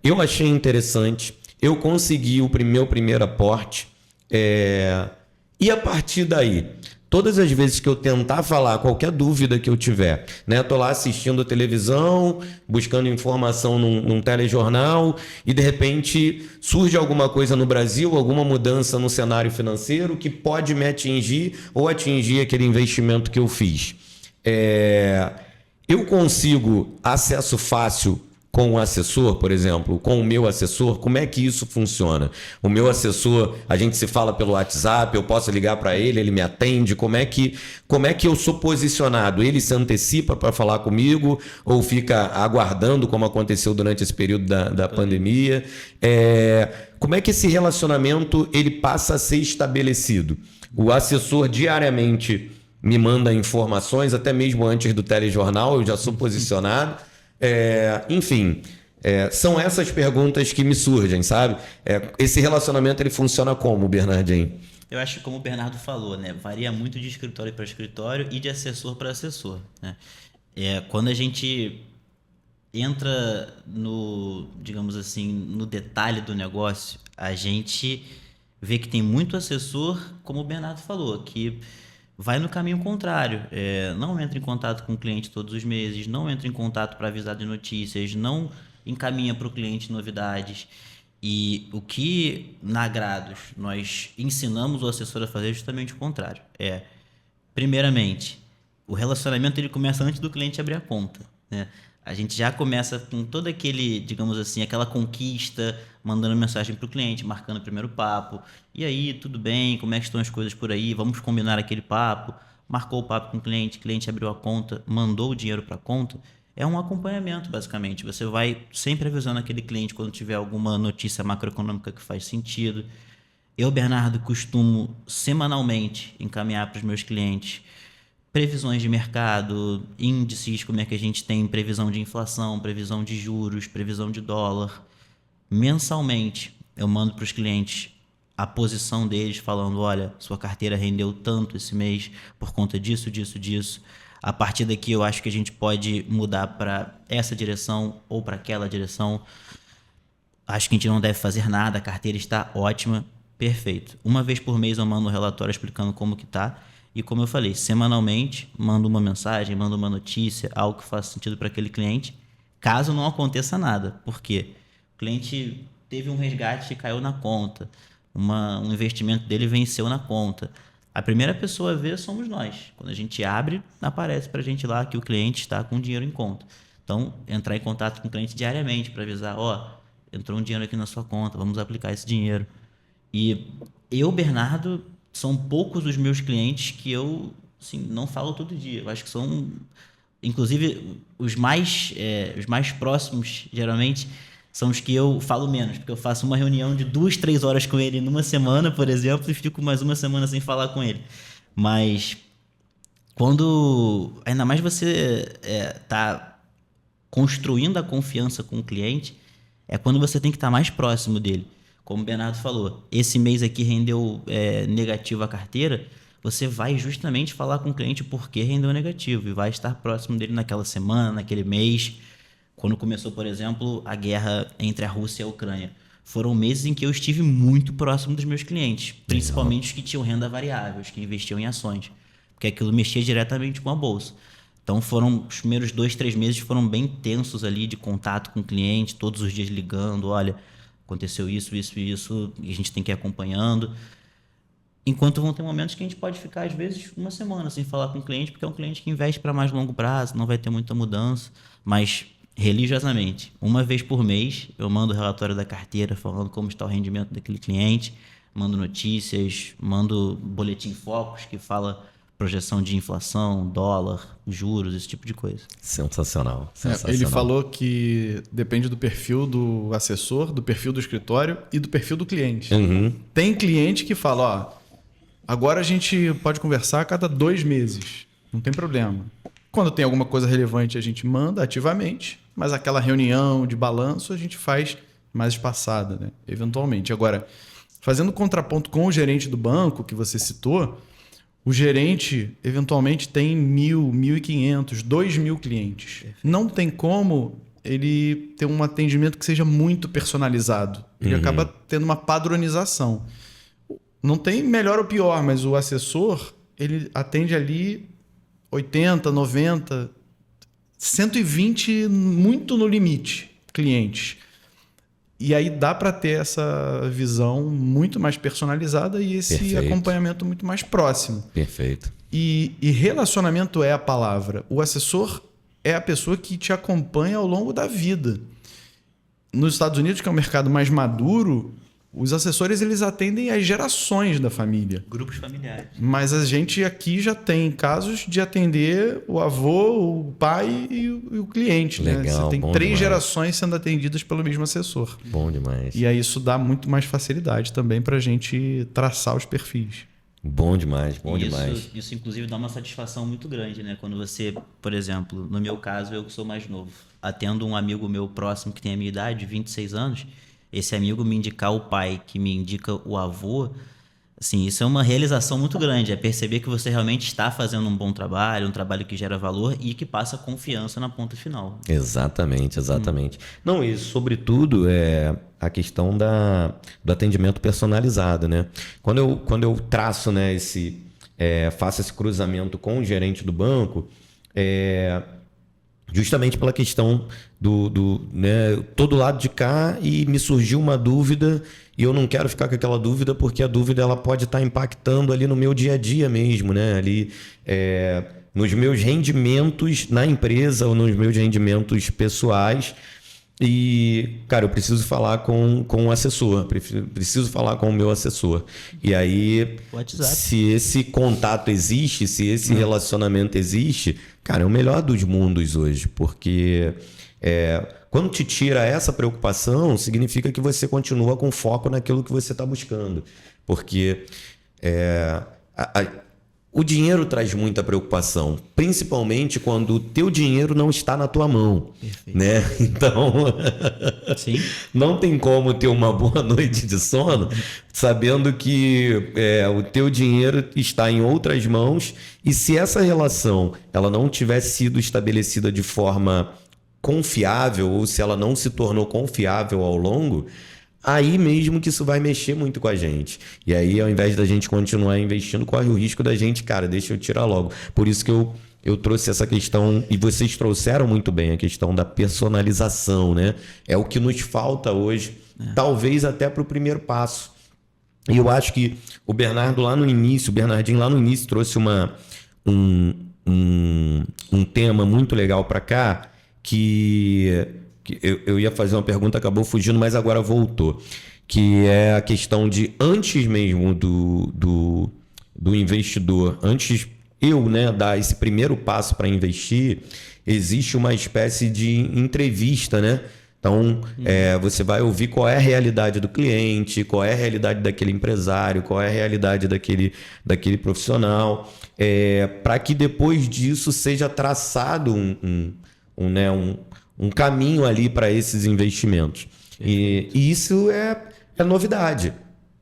eu achei interessante, eu consegui o meu primeiro aporte, e a partir daí, todas as vezes que eu tentar falar qualquer dúvida que eu tiver, né? Tô lá assistindo televisão, buscando informação num telejornal e de repente surge alguma coisa no Brasil, alguma mudança no cenário financeiro que pode me atingir ou atingir aquele investimento que eu fiz. Eu consigo acesso fácil com o assessor, por exemplo, com o meu assessor, como é que isso funciona? O meu assessor, a gente se fala pelo WhatsApp, eu posso ligar para ele, ele me atende, como é que eu sou posicionado? Ele se antecipa para falar comigo ou fica aguardando, como aconteceu durante esse período da pandemia? Como é que esse relacionamento ele passa a ser estabelecido? O assessor diariamente me manda informações, até mesmo antes do telejornal, eu já sou posicionado. Enfim, são essas perguntas que me surgem, sabe? Esse relacionamento ele funciona como, Bernardinho? Eu acho que, como o Bernardo falou, né, varia muito de escritório para escritório e de assessor para assessor, né? Quando a gente entra digamos assim, no detalhe do negócio, a gente vê que tem muito assessor, como o Bernardo falou, que vai no caminho contrário, não entra em contato com o cliente todos os meses, não entra em contato para avisar de notícias, não encaminha para o cliente novidades. E o que na Agrados nós ensinamos o assessor a fazer é justamente o contrário. Primeiramente, o relacionamento ele começa antes do cliente abrir a conta, né? A gente já começa com todo aquele, digamos assim, aquela conquista, mandando mensagem para o cliente, marcando o primeiro papo. E aí, tudo bem? Como é que estão as coisas por aí? Vamos combinar aquele papo. Marcou o papo com o cliente abriu a conta, mandou o dinheiro para a conta. É um acompanhamento, basicamente. Você vai sempre avisando aquele cliente quando tiver alguma notícia macroeconômica que faz sentido. Eu, Bernardo, costumo semanalmente encaminhar para os meus clientes previsões de mercado, índices, como é que a gente tem previsão de inflação, previsão de juros, previsão de dólar. Mensalmente, eu mando para os clientes a posição deles, falando, olha, sua carteira rendeu tanto esse mês por conta disso, disso, disso. A partir daqui, eu acho que a gente pode mudar para essa direção ou para aquela direção. Acho que a gente não deve fazer nada, a carteira está ótima, perfeito. Uma vez por mês eu mando um relatório explicando como que está. E como eu falei, semanalmente, mando uma mensagem, mando uma notícia, algo que faça sentido para aquele cliente, caso não aconteça nada. Por quê? O cliente teve um resgate e caiu na conta, um investimento dele venceu na conta. A primeira pessoa a ver somos nós. Quando a gente abre, aparece para a gente lá que o cliente está com dinheiro em conta. Então, entrar em contato com o cliente diariamente para avisar, entrou um dinheiro aqui na sua conta, vamos aplicar esse dinheiro. E eu, Bernardo, são poucos os meus clientes que eu assim, não falo todo dia. Eu acho que são, inclusive, os mais próximos, geralmente, são os que eu falo menos. Porque eu faço uma reunião de 2-3 horas com ele numa semana, por exemplo, e fico mais uma semana sem falar com ele. Mas ainda mais você tá construindo a confiança com o cliente, é quando você tem que estar mais próximo dele. Como o Bernardo falou, esse mês aqui rendeu negativo a carteira, você vai justamente falar com o cliente por que rendeu negativo e vai estar próximo dele naquela semana, naquele mês. Quando começou, por exemplo, a guerra entre a Rússia e a Ucrânia, foram meses em que eu estive muito próximo dos meus clientes, principalmente os que tinham renda variável, os que investiam em ações, porque aquilo mexia diretamente com a bolsa. Então os primeiros 2-3 meses foram bem tensos ali de contato com o cliente, todos os dias ligando, olha, aconteceu isso, isso e isso, e a gente tem que ir acompanhando. Enquanto vão ter momentos que a gente pode ficar, às vezes, uma semana sem falar com o cliente, porque é um cliente que investe para mais longo prazo, não vai ter muita mudança, mas religiosamente, uma vez por mês, eu mando o relatório da carteira falando como está o rendimento daquele cliente, mando notícias, mando boletim focos que fala projeção de inflação, dólar, juros, esse tipo de coisa. Sensacional. Ele falou que depende do perfil do assessor, do perfil do escritório e do perfil do cliente. Uhum. Tem cliente que fala, ó, agora a gente pode conversar a cada 2 meses. Não tem problema. Quando tem alguma coisa relevante, a gente manda ativamente, mas aquela reunião de balanço a gente faz mais espaçada, né? Eventualmente. Agora, fazendo contraponto com o gerente do banco que você citou, o gerente eventualmente tem 1.000, 1.500, 2.000 clientes. Não tem como ele ter um atendimento que seja muito personalizado. Ele acaba tendo uma padronização. Não tem melhor ou pior, mas o assessor, ele atende ali 80, 90, 120 muito no limite clientes. E aí dá para ter essa visão muito mais personalizada e esse acompanhamento muito mais próximo. Perfeito. E relacionamento é a palavra. O assessor é a pessoa que te acompanha ao longo da vida. Nos Estados Unidos, que é um mercado mais maduro, os assessores eles atendem as gerações da família. Grupos familiares. Mas a gente aqui já tem casos de atender o avô, o pai e o cliente. Legal, né? Você tem 3 demais. gerações sendo atendidas pelo mesmo assessor. Bom demais. E aí isso dá muito mais facilidade também para a gente traçar os perfis. Bom demais, bom demais. Isso, inclusive, dá uma satisfação muito grande, né? Quando você, por exemplo, no meu caso, eu que sou mais novo, atendo um amigo meu próximo que tem a minha idade, 26 anos, esse amigo me indicar o pai, que me indica o avô, assim, isso é uma realização muito grande, é perceber que você realmente está fazendo um bom trabalho, um trabalho que gera valor e que passa confiança na ponta final. Exatamente, exatamente. Não, e sobretudo é a questão do atendimento personalizado, né? Quando eu traço, né, faço esse cruzamento com o gerente do banco, justamente pela questão né, todo lado de cá e me surgiu uma dúvida e eu não quero ficar com aquela dúvida porque a dúvida ela pode estar impactando ali no meu dia a dia mesmo, né? Ali nos meus rendimentos na empresa ou nos meus rendimentos pessoais. E, cara, eu preciso falar com o assessor, preciso falar com o meu assessor. E aí, WhatsApp. Se esse contato existe, se esse relacionamento existe, cara, é o melhor dos mundos hoje. Porque quando te tira essa preocupação, significa que você continua com foco naquilo que você está buscando. Porque o dinheiro traz muita preocupação, principalmente quando o teu dinheiro não está na tua mão. Perfeito. Né? Então, Sim. Não tem como ter uma boa noite de sono sabendo que o teu dinheiro está em outras mãos e se essa relação ela não tivesse sido estabelecida de forma confiável ou se ela não se tornou confiável ao longo, aí mesmo que isso vai mexer muito com a gente. E aí, ao invés da gente continuar investindo, corre o risco da gente, cara, deixa eu tirar logo. Por isso que eu trouxe essa questão, e vocês trouxeram muito bem a questão da personalização, né? É o que nos falta hoje, talvez até para o primeiro passo. E eu acho que o Bernardinho lá no início trouxe um tema muito legal para cá, que eu ia fazer uma pergunta, acabou fugindo, mas agora voltou. Que é a questão de, antes mesmo do investidor, antes dar esse primeiro passo para investir, existe uma espécie de entrevista, né? Então, você vai ouvir qual é a realidade do cliente, qual é a realidade daquele empresário, qual é a realidade daquele profissional, para que depois disso seja traçado um caminho ali para esses investimentos. E isso é novidade.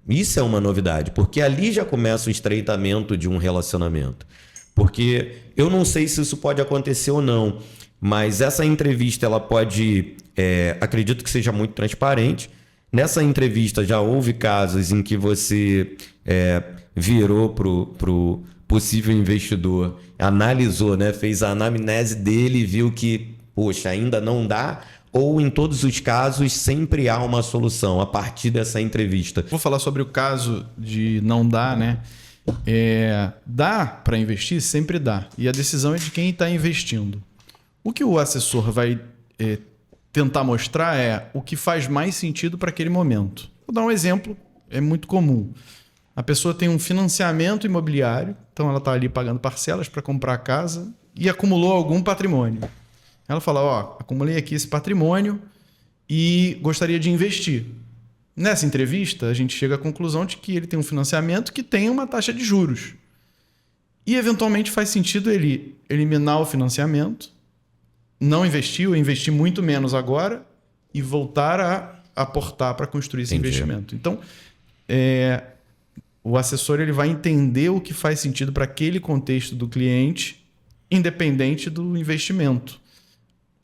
Isso é uma novidade, porque ali já começa o estreitamento de um relacionamento. Porque eu não sei se isso pode acontecer ou não, mas essa entrevista ela pode, acredito que seja muito transparente. Nessa entrevista já houve casos em que você virou pro possível investidor, analisou, né, fez a anamnese dele e viu que, poxa, ainda não dá, ou em todos os casos sempre há uma solução a partir dessa entrevista? Vou falar sobre o caso de não dar, né? Dá para investir? Sempre dá. E a decisão é de quem está investindo. O que o assessor vai tentar mostrar é o que faz mais sentido para aquele momento. Vou dar um exemplo, é muito comum. A pessoa tem um financiamento imobiliário, então ela está ali pagando parcelas para comprar a casa e acumulou algum patrimônio. Ela fala, ó, acumulei aqui esse patrimônio e gostaria de investir. Nessa entrevista, a gente chega à conclusão de que ele tem um financiamento que tem uma taxa de juros. E, eventualmente, faz sentido ele eliminar o financiamento, não investir ou investir muito menos agora e voltar a aportar para construir esse investimento. Então, o assessor ele vai entender o que faz sentido para aquele contexto do cliente, independente do investimento.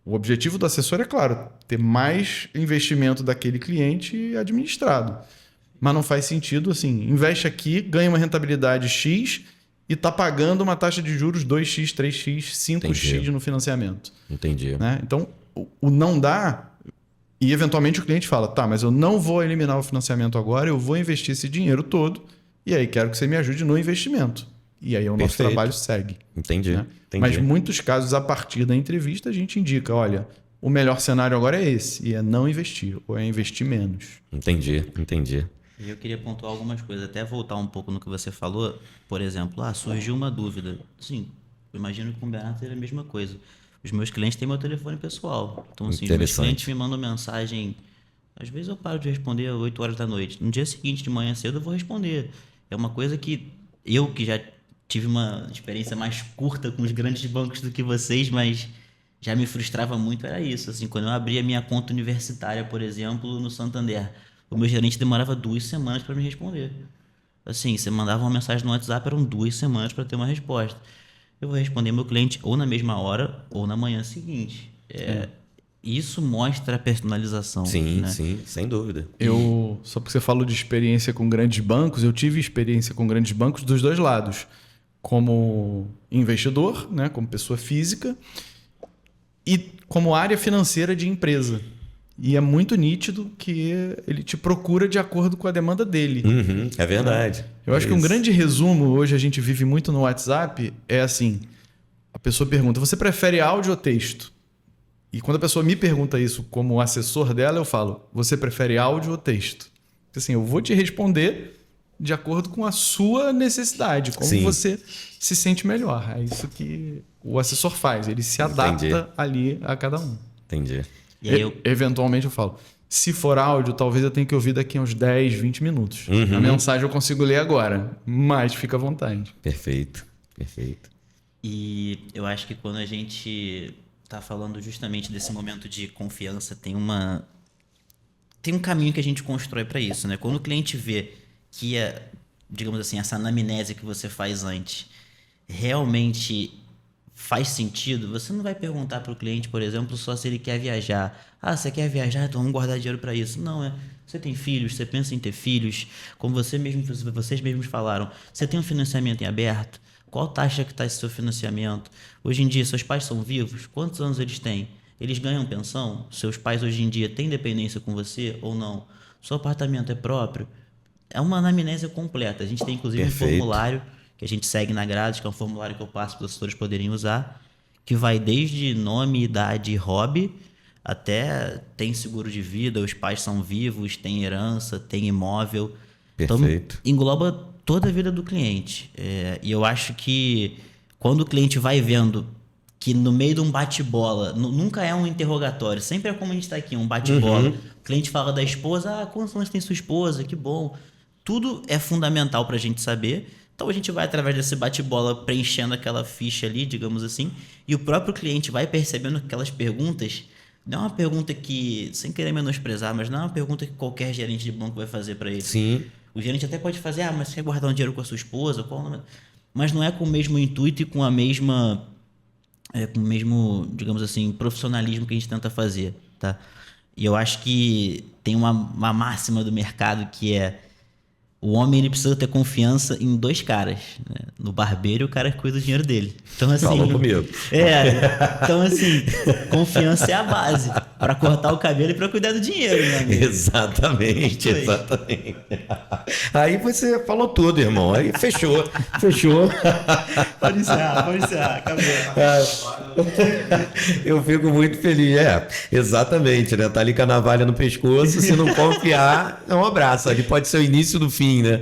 O objetivo do assessor é, claro, ter mais investimento daquele cliente administrado. Mas não faz sentido assim, investe aqui, ganha uma rentabilidade X e está pagando uma taxa de juros 2x, 3x, 5x no financiamento. Entendi. Né? Então, o não dá, e eventualmente o cliente fala, tá, mas eu não vou eliminar o financiamento agora, eu vou investir esse dinheiro todo e aí quero que você me ajude no investimento. E aí o nosso trabalho segue. Entendi. Né? Mas em muitos casos, a partir da entrevista, a gente indica, olha, o melhor cenário agora é esse, e é não investir, ou é investir menos. Entendi. E eu queria pontuar algumas coisas, até voltar um pouco no que você falou. Por exemplo, surgiu uma dúvida. Sim, eu imagino que com o Bernardo seria a mesma coisa. Os meus clientes têm meu telefone pessoal. Então, assim, os meus clientes me mandam mensagem. Às vezes eu paro de responder às 8 horas da noite. No dia seguinte, de manhã cedo, eu vou responder. É uma coisa que eu, que já tive uma experiência mais curta com os grandes bancos do que vocês, mas já me frustrava muito, era isso. Assim, quando eu abria minha conta universitária, por exemplo, no Santander, o meu gerente demorava 2 semanas para me responder. Assim, você mandava uma mensagem no WhatsApp, eram 2 semanas para ter uma resposta. Eu vou responder meu cliente ou na mesma hora ou na manhã seguinte. Isso mostra a personalização. Sim, né? sim, sem dúvida. Só porque você falou de experiência com grandes bancos, eu tive experiência com grandes bancos dos dois lados. Como investidor, né, como pessoa física, e como área financeira de empresa. E é muito nítido que ele te procura de acordo com a demanda dele. É verdade. Eu acho que um grande resumo, hoje a gente vive muito no WhatsApp, é assim, a pessoa pergunta, você prefere áudio ou texto? E quando a pessoa me pergunta isso como assessor dela, eu falo, você prefere áudio ou texto? Porque assim, eu vou te responder de acordo com a sua necessidade, como você se sente melhor. É isso que o assessor faz, ele se adapta ali a cada um. Entendi. E aí eventualmente eu falo, se for áudio, talvez eu tenha que ouvir daqui a uns 10, 20 minutos. A mensagem eu consigo ler agora, mas fica à vontade. Perfeito. E eu acho que quando a gente está falando justamente desse momento de confiança, tem um caminho que a gente constrói para isso, né? Quando o cliente vê que, digamos assim, essa anamnese que você faz antes realmente faz sentido, você não vai perguntar para o cliente, por exemplo, só se ele quer viajar. Você quer viajar? Então vamos guardar dinheiro para isso. Não, você tem filhos, você pensa em ter filhos, como vocês mesmos falaram, você tem um financiamento em aberto? Qual taxa que está esse seu financiamento? Hoje em dia, seus pais são vivos? Quantos anos eles têm? Eles ganham pensão? Seus pais hoje em dia têm dependência com você ou não? Seu apartamento é próprio? É uma anamnese completa. A gente tem, inclusive, um formulário que a gente segue na grade, que é um formulário que eu passo para os assessores poderem usar, que vai desde nome, idade e hobby, até tem seguro de vida, os pais são vivos, tem herança, tem imóvel. Perfeito. Então, engloba toda a vida do cliente. E eu acho que quando o cliente vai vendo que no meio de um bate-bola, nunca é um interrogatório, sempre é como a gente está aqui, um bate-bola. O cliente fala da esposa, quantos anos tem sua esposa? Que bom. Tudo é fundamental para a gente saber. Então a gente vai, através desse bate-bola, preenchendo aquela ficha ali, digamos assim, e o próprio cliente vai percebendo que aquelas perguntas, não é uma pergunta que, sem querer menosprezar, mas não é uma pergunta que qualquer gerente de banco vai fazer para ele. Sim. O gerente até pode fazer, mas você quer guardar um dinheiro com a sua esposa? Mas não é com o mesmo intuito e com a mesma, com o mesmo, digamos assim, profissionalismo que a gente tenta fazer, tá? E eu acho que tem uma máxima do mercado que é: o homem ele precisa ter confiança em 2 caras, né? No barbeiro e o cara que cuida do dinheiro dele. Então, assim, falou comigo. Então, assim, confiança é a base. Pra cortar o cabelo e pra cuidar do dinheiro, né? Exatamente, exatamente. Aí você falou tudo, irmão. Aí fechou. Pode encerrar, acabou. Eu fico muito feliz. Exatamente, né? Tá ali com a navalha no pescoço, se não confiar, é um abraço. Ali pode ser o início do fim, né?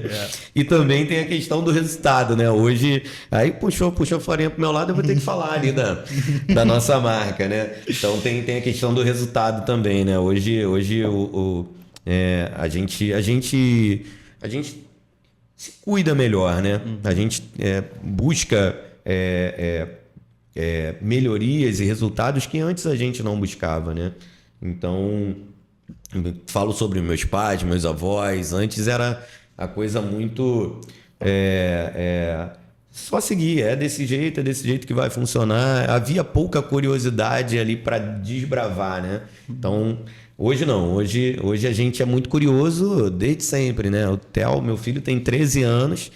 E também tem a questão do resultado, né? Hoje, aí puxou a farinha pro meu lado, eu vou ter que falar ali da nossa marca, né? Então tem a questão do resultado também, né? Hoje a gente se cuida melhor, né? A gente busca melhorias e resultados que antes a gente não buscava, né? Então, falo sobre meus pais, meus avós. Antes era a coisa muito... só seguir, é desse jeito que vai funcionar. Havia pouca curiosidade ali para desbravar, né? Então, hoje não. Hoje a gente é muito curioso desde sempre, né? O Theo, meu filho, tem 13 anos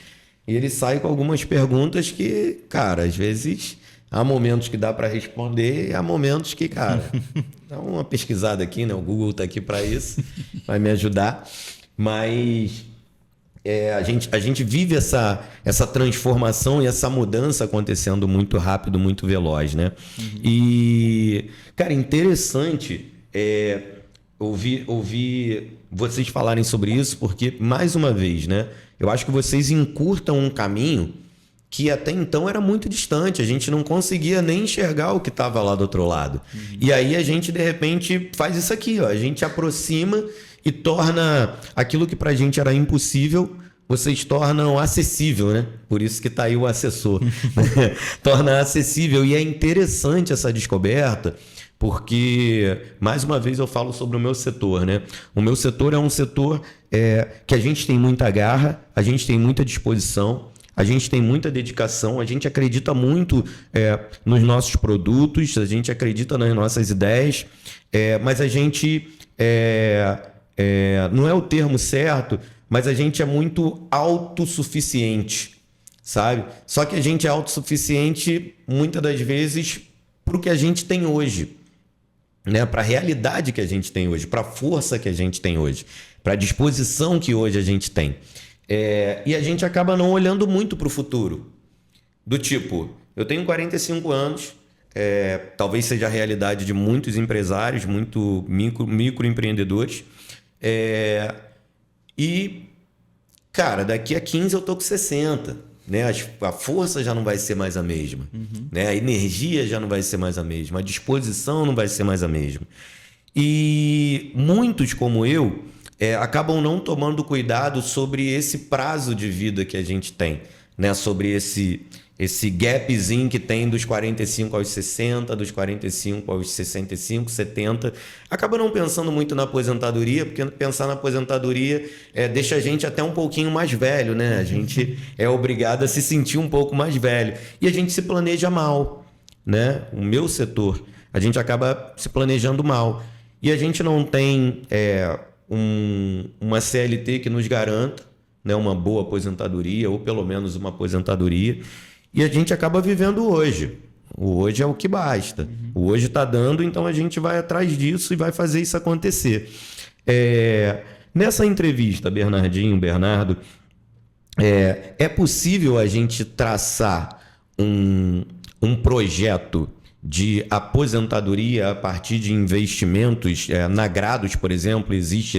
e ele sai com algumas perguntas que, cara, às vezes há momentos que dá para responder e há momentos que, cara, dá uma pesquisada aqui, né? O Google tá aqui para isso, vai me ajudar. Mas... a gente vive essa transformação e essa mudança acontecendo muito rápido, muito veloz, né? E, cara, interessante ouvir vocês falarem sobre isso, porque, mais uma vez, né? Eu acho que vocês encurtam um caminho que até então era muito distante. A gente não conseguia nem enxergar o que estava lá do outro lado. E aí a gente, de repente, faz isso aqui, ó. A gente aproxima e torna aquilo que pra gente era impossível, vocês tornam acessível, né? Por isso que tá aí o assessor. Torna acessível. E é interessante essa descoberta, porque, mais uma vez, eu falo sobre o meu setor, né? O meu setor é um setor que a gente tem muita garra, a gente tem muita disposição, a gente tem muita dedicação, a gente acredita muito nos nossos produtos, a gente acredita nas nossas ideias, mas a gente... não é o termo certo, mas a gente é muito autossuficiente, sabe? Só que a gente é autossuficiente muitas das vezes para o que a gente tem hoje, né? Para a realidade que a gente tem hoje, para a força que a gente tem hoje, para a disposição que hoje a gente tem. E a gente acaba não olhando muito para o futuro. Do tipo, eu tenho 45 anos, talvez seja a realidade de muitos empresários, muito microempreendedores. E, cara, daqui a 15 eu tô com 60, né? A força já não vai ser mais a mesma, né? A energia já não vai ser mais a mesma, a disposição não vai ser mais a mesma. E muitos, como eu, acabam não tomando cuidado sobre esse prazo de vida que a gente tem, né? Sobre esse gapzinho que tem dos 45 aos 60, dos 45 aos 65, 70. Acaba não pensando muito na aposentadoria, porque pensar na aposentadoria deixa a gente até um pouquinho mais velho, né? A gente é obrigado a se sentir um pouco mais velho. E a gente se planeja mal, né? O meu setor, a gente acaba se planejando mal. E a gente não tem uma CLT que nos garanta, né, uma boa aposentadoria, ou pelo menos uma aposentadoria. E a gente acaba vivendo hoje. O hoje é o que basta. O hoje está dando, então a gente vai atrás disso e vai fazer isso acontecer. Nessa entrevista, Bernardo, é possível a gente traçar um projeto de aposentadoria a partir de investimentos na Grados, por exemplo? Existe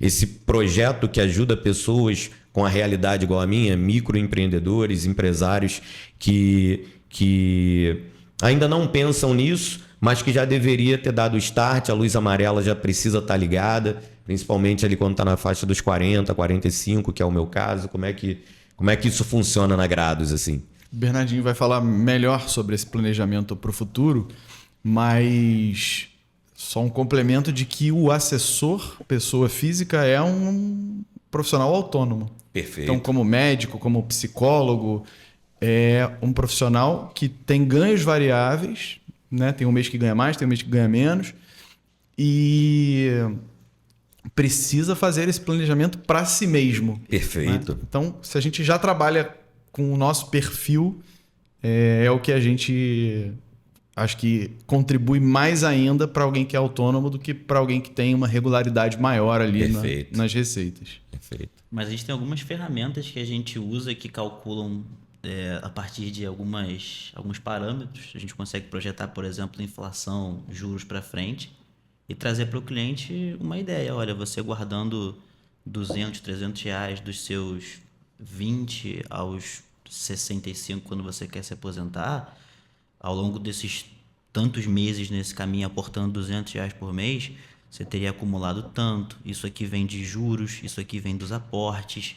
esse projeto que ajuda pessoas com a realidade igual a minha, microempreendedores, empresários que ainda não pensam nisso, mas que já deveria ter dado start. A luz amarela já precisa estar ligada, principalmente ali quando está na faixa dos 40, 45, que é o meu caso. Como é que isso funciona na Grados, assim? Bernardinho vai falar melhor sobre esse planejamento para o futuro, mas só um complemento de que o assessor, pessoa física, é um profissional autônomo. Perfeito. Então, como médico, como psicólogo, é um profissional que tem ganhos variáveis, né? Tem um mês que ganha mais, tem um mês que ganha menos, e precisa fazer esse planejamento para si mesmo. Perfeito. Né? Então, se a gente já trabalha com o nosso perfil, é o que a gente acho que contribui mais ainda para alguém que é autônomo do que para alguém que tem uma regularidade maior ali nas receitas. Perfeito. Mas a gente tem algumas ferramentas que a gente usa que calculam a partir de alguns parâmetros. A gente consegue projetar, por exemplo, inflação, juros para frente e trazer para o cliente uma ideia. Olha, você guardando 200, 300 reais dos seus 20 aos 65 quando você quer se aposentar, ao longo desses tantos meses nesse caminho, aportando 200 reais por mês, você teria acumulado tanto. Isso aqui vem de juros, isso aqui vem dos aportes.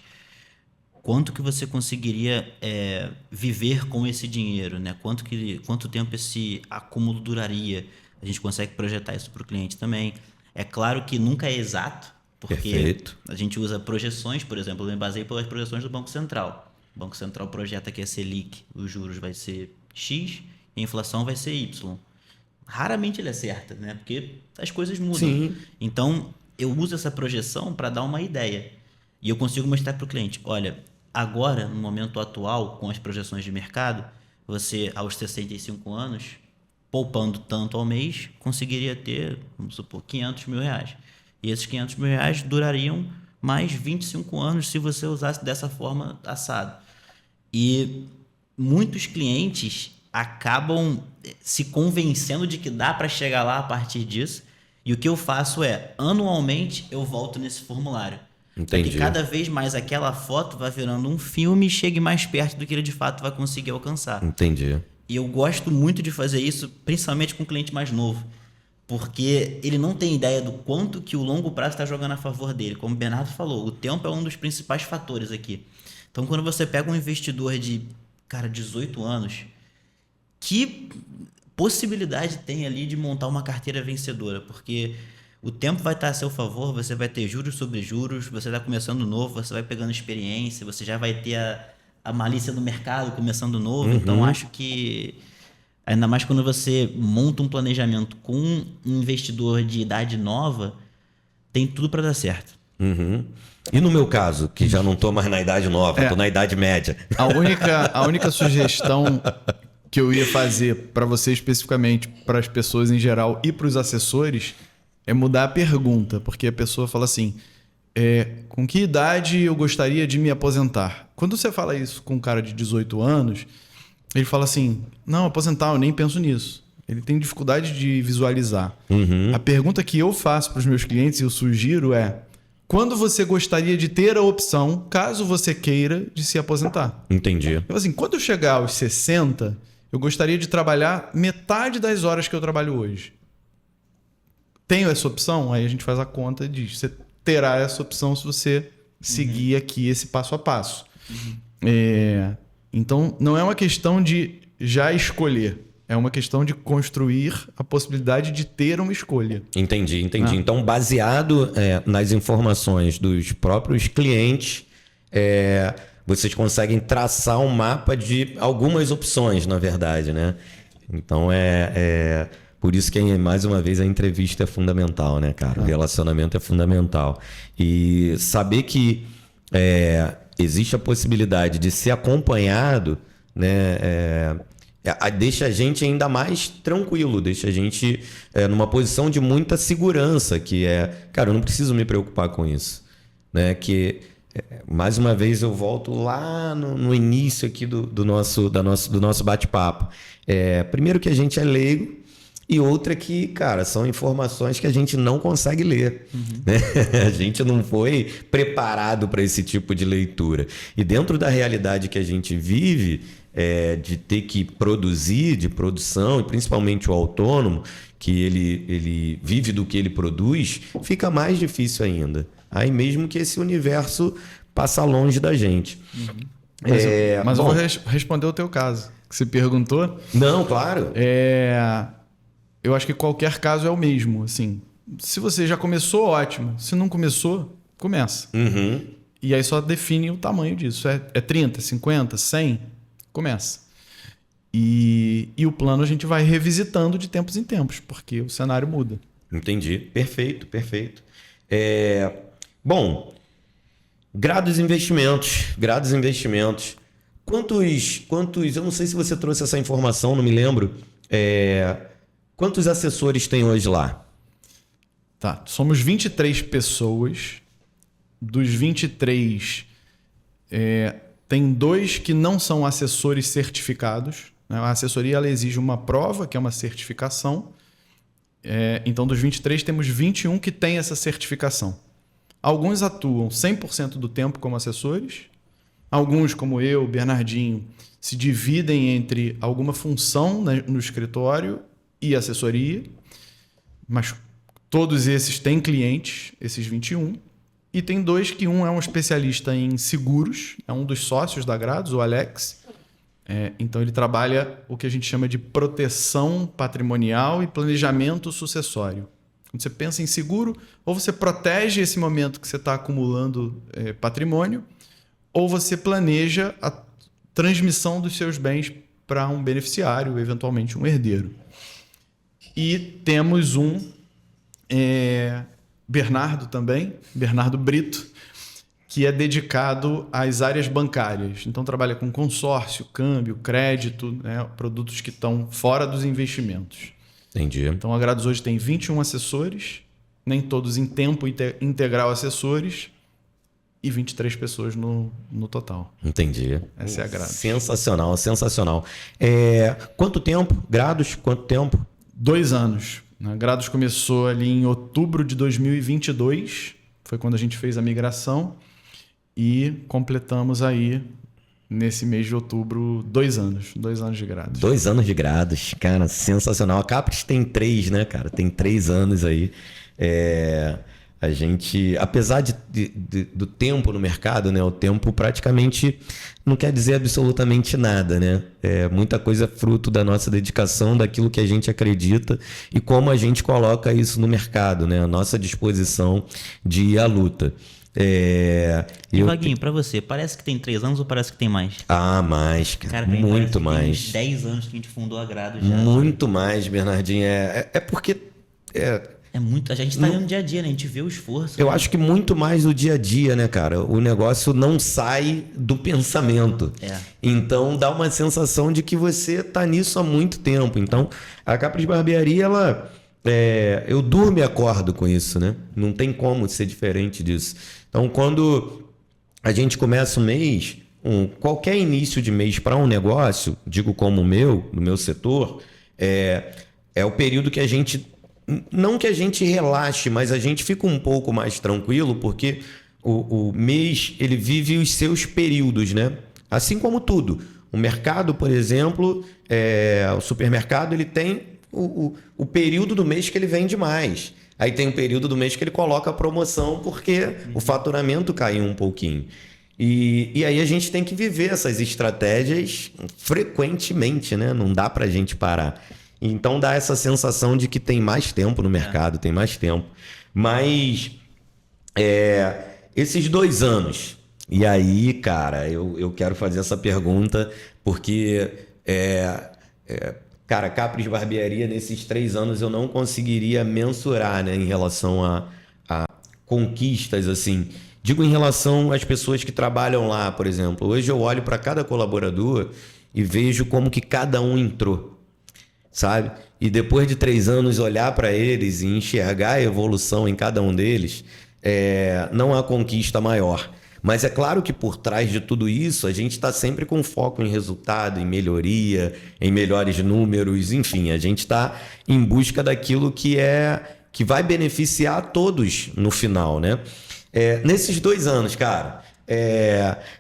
Quanto que você conseguiria viver com esse dinheiro, né? Quanto tempo esse acúmulo duraria? A gente consegue projetar isso para o cliente também. É claro que nunca é exato, porque a gente usa projeções, por exemplo, eu me baseei pelas projeções do Banco Central. O Banco Central projeta que a Selic, os juros vai ser X e a inflação vai ser Y. Raramente ele acerta, né? Porque as coisas mudam. Sim. Então, eu uso essa projeção para dar uma ideia. E eu consigo mostrar para o cliente, olha, agora, no momento atual, com as projeções de mercado, você, aos 65 anos, poupando tanto ao mês, conseguiria ter, vamos supor, 500 mil reais. E esses 500 mil reais durariam mais 25 anos se você usasse dessa forma assado. E muitos clientes acabam se convencendo de que dá para chegar lá a partir disso. E o que eu faço anualmente, eu volto nesse formulário. Entendi. Porque cada vez mais aquela foto vai virando um filme e chegue mais perto do que ele de fato vai conseguir alcançar. Entendi. E eu gosto muito de fazer isso, principalmente com o cliente mais novo. Porque ele não tem ideia do quanto que o longo prazo está jogando a favor dele. Como o Bernardo falou, o tempo é um dos principais fatores aqui. Então, quando você pega um investidor de, 18 anos, que possibilidade tem ali de montar uma carteira vencedora? Porque o tempo vai estar a seu favor, você vai ter juros sobre juros, você está começando novo, você vai pegando experiência, você já vai ter a malícia do mercado começando novo. Então, acho que, ainda mais quando você monta um planejamento com um investidor de idade nova, tem tudo para dar certo. E no meu caso, que já não estou mais na idade nova, estou na idade média. A única sugestão que eu ia fazer para você especificamente, para as pessoas em geral e para os assessores, é mudar a pergunta, porque a pessoa fala assim, com que idade eu gostaria de me aposentar? Quando você fala isso com um cara de 18 anos, ele fala assim, não, aposentar, eu nem penso nisso. Ele tem dificuldade de visualizar. A pergunta que eu faço para os meus clientes e eu sugiro é, quando você gostaria de ter a opção, caso você queira, de se aposentar? Entendi. Eu falo assim, quando eu chegar aos 60, eu gostaria de trabalhar metade das horas que eu trabalho hoje. Tenho essa opção? Aí a gente faz a conta e diz, você terá essa opção se você seguir aqui esse passo a passo. Então, não é uma questão de já escolher. É uma questão de construir a possibilidade de ter uma escolha. Entendi. Então, baseado nas informações dos próprios clientes, vocês conseguem traçar um mapa de algumas opções, na verdade, né? Então, por isso que, mais uma vez, a entrevista é fundamental, né, cara? O relacionamento é fundamental. E saber que existe a possibilidade de ser acompanhado, né? Deixa a gente ainda mais tranquilo, deixa a gente numa posição de muita segurança, que cara, eu não preciso me preocupar com isso, né? Que, mais uma vez, eu volto lá no início aqui do nosso bate-papo. Primeiro que a gente é leigo, e outra que, cara, são informações que a gente não consegue ler. Né? A gente não foi preparado para esse tipo de leitura. E dentro da realidade que a gente vive, de ter que produzir, de produção, e principalmente o autônomo, que ele vive do que ele produz, fica mais difícil ainda. Aí mesmo que esse universo passa longe da gente. Mas bom, eu vou responder o teu caso, que você perguntou. Não, claro. Eu acho que qualquer caso é o mesmo. Assim, se você já começou, ótimo. Se não começou, começa. E aí só define o tamanho disso. É 30, 50, 100? Começa. E o plano a gente vai revisitando de tempos em tempos, porque o cenário muda. Entendi. Perfeito. Bom, grados investimentos. Quantos, eu não sei se você trouxe essa informação, não me lembro. Quantos assessores tem hoje lá? Tá, somos 23 pessoas. Dos 23, tem 2 que não são assessores certificados. Né? A assessoria ela exige uma prova, que é uma certificação. Então, dos 23, temos 21 que têm essa certificação. Alguns atuam 100% do tempo como assessores. Alguns, como eu, Bernardinho, se dividem entre alguma função no escritório e assessoria. Mas todos esses têm clientes, esses 21. E tem 2 que um é um especialista em seguros, é um dos sócios da Gradus, o Alex. Então ele trabalha o que a gente chama de proteção patrimonial e planejamento sucessório. Quando você pensa em seguro, ou você protege esse momento que você está acumulando patrimônio, ou você planeja a transmissão dos seus bens para um beneficiário, eventualmente um herdeiro. E temos Bernardo também, Bernardo Brito, que é dedicado às áreas bancárias. Então, trabalha com consórcio, câmbio, crédito, né, produtos que estão fora dos investimentos. Entendi. Então, a Gradus hoje tem 21 assessores, nem todos em tempo integral assessores, e 23 pessoas no total. Entendi. Essa é a Gradus. Sensacional, sensacional. Quanto tempo? Gradus, quanto tempo? 2 anos. A Gradus começou ali em outubro de 2022, foi quando a gente fez a migração, e completamos aí, nesse mês de outubro, 2 anos. 2 anos de Gradus. 2 anos de Gradus, cara, sensacional. A Capris tem 3, né, cara? Tem 3 anos aí. A gente, apesar do tempo no mercado, né? O tempo praticamente não quer dizer absolutamente nada, né? Muita coisa é fruto da nossa dedicação, daquilo que a gente acredita e como a gente coloca isso no mercado, né? A nossa disposição de ir à luta. Vaguinho, pra você, parece que tem 3 anos ou parece que tem mais? Mais, cara, Bem, muito mais. Tem 10 anos que a gente fundou a Gradus já. Muito mais, Bernardinho. Porque... É muito. A gente tá ali no dia a dia, né? A gente vê o esforço. Eu acho que muito mais do dia a dia, né, cara? O negócio não sai do pensamento. Então dá uma sensação de que você tá nisso há muito tempo. Então a Capris Barbearia, ela... eu durmo e acordo com isso, né? Não tem como ser diferente disso. Então quando a gente começa o mês, qualquer início de mês para um negócio, digo como o meu, no meu setor, é o período que a gente... Não que a gente relaxe, mas a gente fica um pouco mais tranquilo, porque o mês ele vive os seus períodos, né? Assim como tudo. O mercado, por exemplo, o supermercado, ele tem o período do mês que ele vende mais. Aí tem um período do mês que ele coloca a promoção porque o faturamento caiu um pouquinho. E aí a gente tem que viver essas estratégias frequentemente, né? Não dá pra gente parar. Então dá essa sensação de que tem mais tempo no mercado, tem mais tempo. Mas esses 2 anos, e aí, cara, eu quero fazer essa pergunta porque, cara, Capris Barbearia, nesses 3 anos eu não conseguiria mensurar, né, em relação a conquistas, assim. Digo em relação às pessoas que trabalham lá, por exemplo. Hoje eu olho para cada colaborador e vejo como que cada um entrou. Sabe? E depois de 3 anos olhar para eles e enxergar a evolução em cada um deles, não há conquista maior. Mas é claro que por trás de tudo isso, a gente está sempre com foco em resultado, em melhoria, em melhores números, enfim, a gente está em busca daquilo que vai beneficiar a todos no final, né? Nesses 2 anos, cara,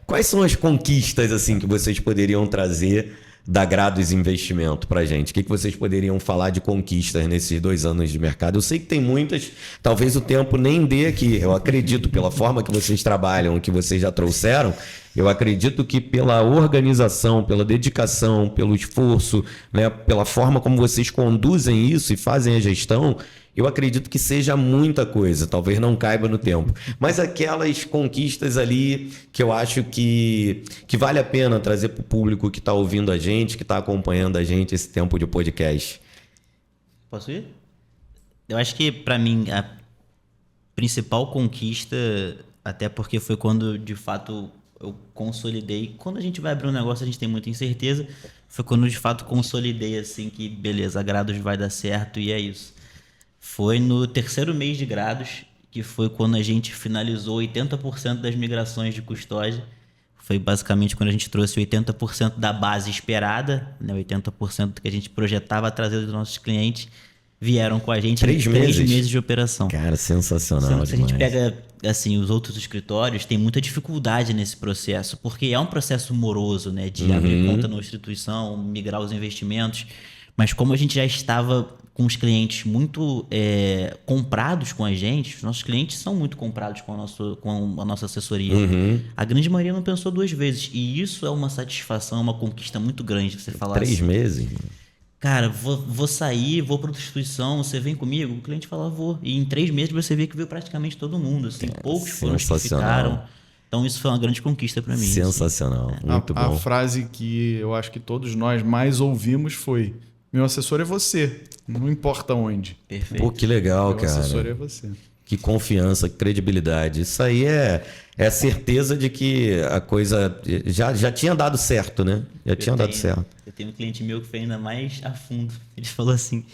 quais são as conquistas assim que vocês poderiam trazer da Gradus Investimento pra gente? O que vocês poderiam falar de conquistas nesses 2 anos de mercado? Eu sei que tem muitas, talvez o tempo nem dê aqui. Eu acredito, pela forma que vocês trabalham, que vocês já trouxeram, eu acredito que pela organização, pela dedicação, pelo esforço, né, pela forma como vocês conduzem isso e fazem a gestão, eu acredito que seja muita coisa, talvez não caiba no tempo. Mas aquelas conquistas ali que eu acho que vale a pena trazer para o público que está ouvindo a gente, que está acompanhando a gente esse tempo de podcast. Posso ir? Eu acho que, para mim, a principal conquista, até porque foi quando, de fato, eu consolidei. Quando a gente vai abrir um negócio, a gente tem muita incerteza. Foi quando eu, de fato, consolidei, assim, que beleza, a Grados vai dar certo e é isso. Foi no terceiro mês de Grados, que foi quando a gente finalizou 80% das migrações de custódia. Foi basicamente quando a gente trouxe 80% da base esperada, né? 80% que a gente projetava trazer dos nossos clientes, vieram com a gente em 3 meses de operação. Cara, sensacional Se a gente pega assim, os outros escritórios, tem muita dificuldade nesse processo, porque é um processo moroso, né? De abrir conta na instituição, migrar os investimentos. Mas como a gente já estava com os clientes muito comprados com a gente, os nossos clientes são muito comprados com a nossa assessoria. A grande maioria não pensou 2 vezes. E isso é uma satisfação, uma conquista muito grande. Você falar 3 assim, meses? cara, vou sair, vou para outra instituição, você vem comigo? O cliente fala, vou. E em 3 meses você vê que veio praticamente todo mundo. Assim, poucos foram os que ficaram. Então isso foi uma grande conquista para mim. Sensacional, assim. muito bom. A frase que eu acho que todos nós mais ouvimos foi: meu assessor é você, não importa onde. Perfeito. Pô, que legal, meu cara. Meu assessor é você. Que confiança, que credibilidade. Isso aí é certeza de que a coisa já tinha dado certo, né? Dado certo. Eu tenho um cliente meu que foi ainda mais a fundo. Ele falou assim: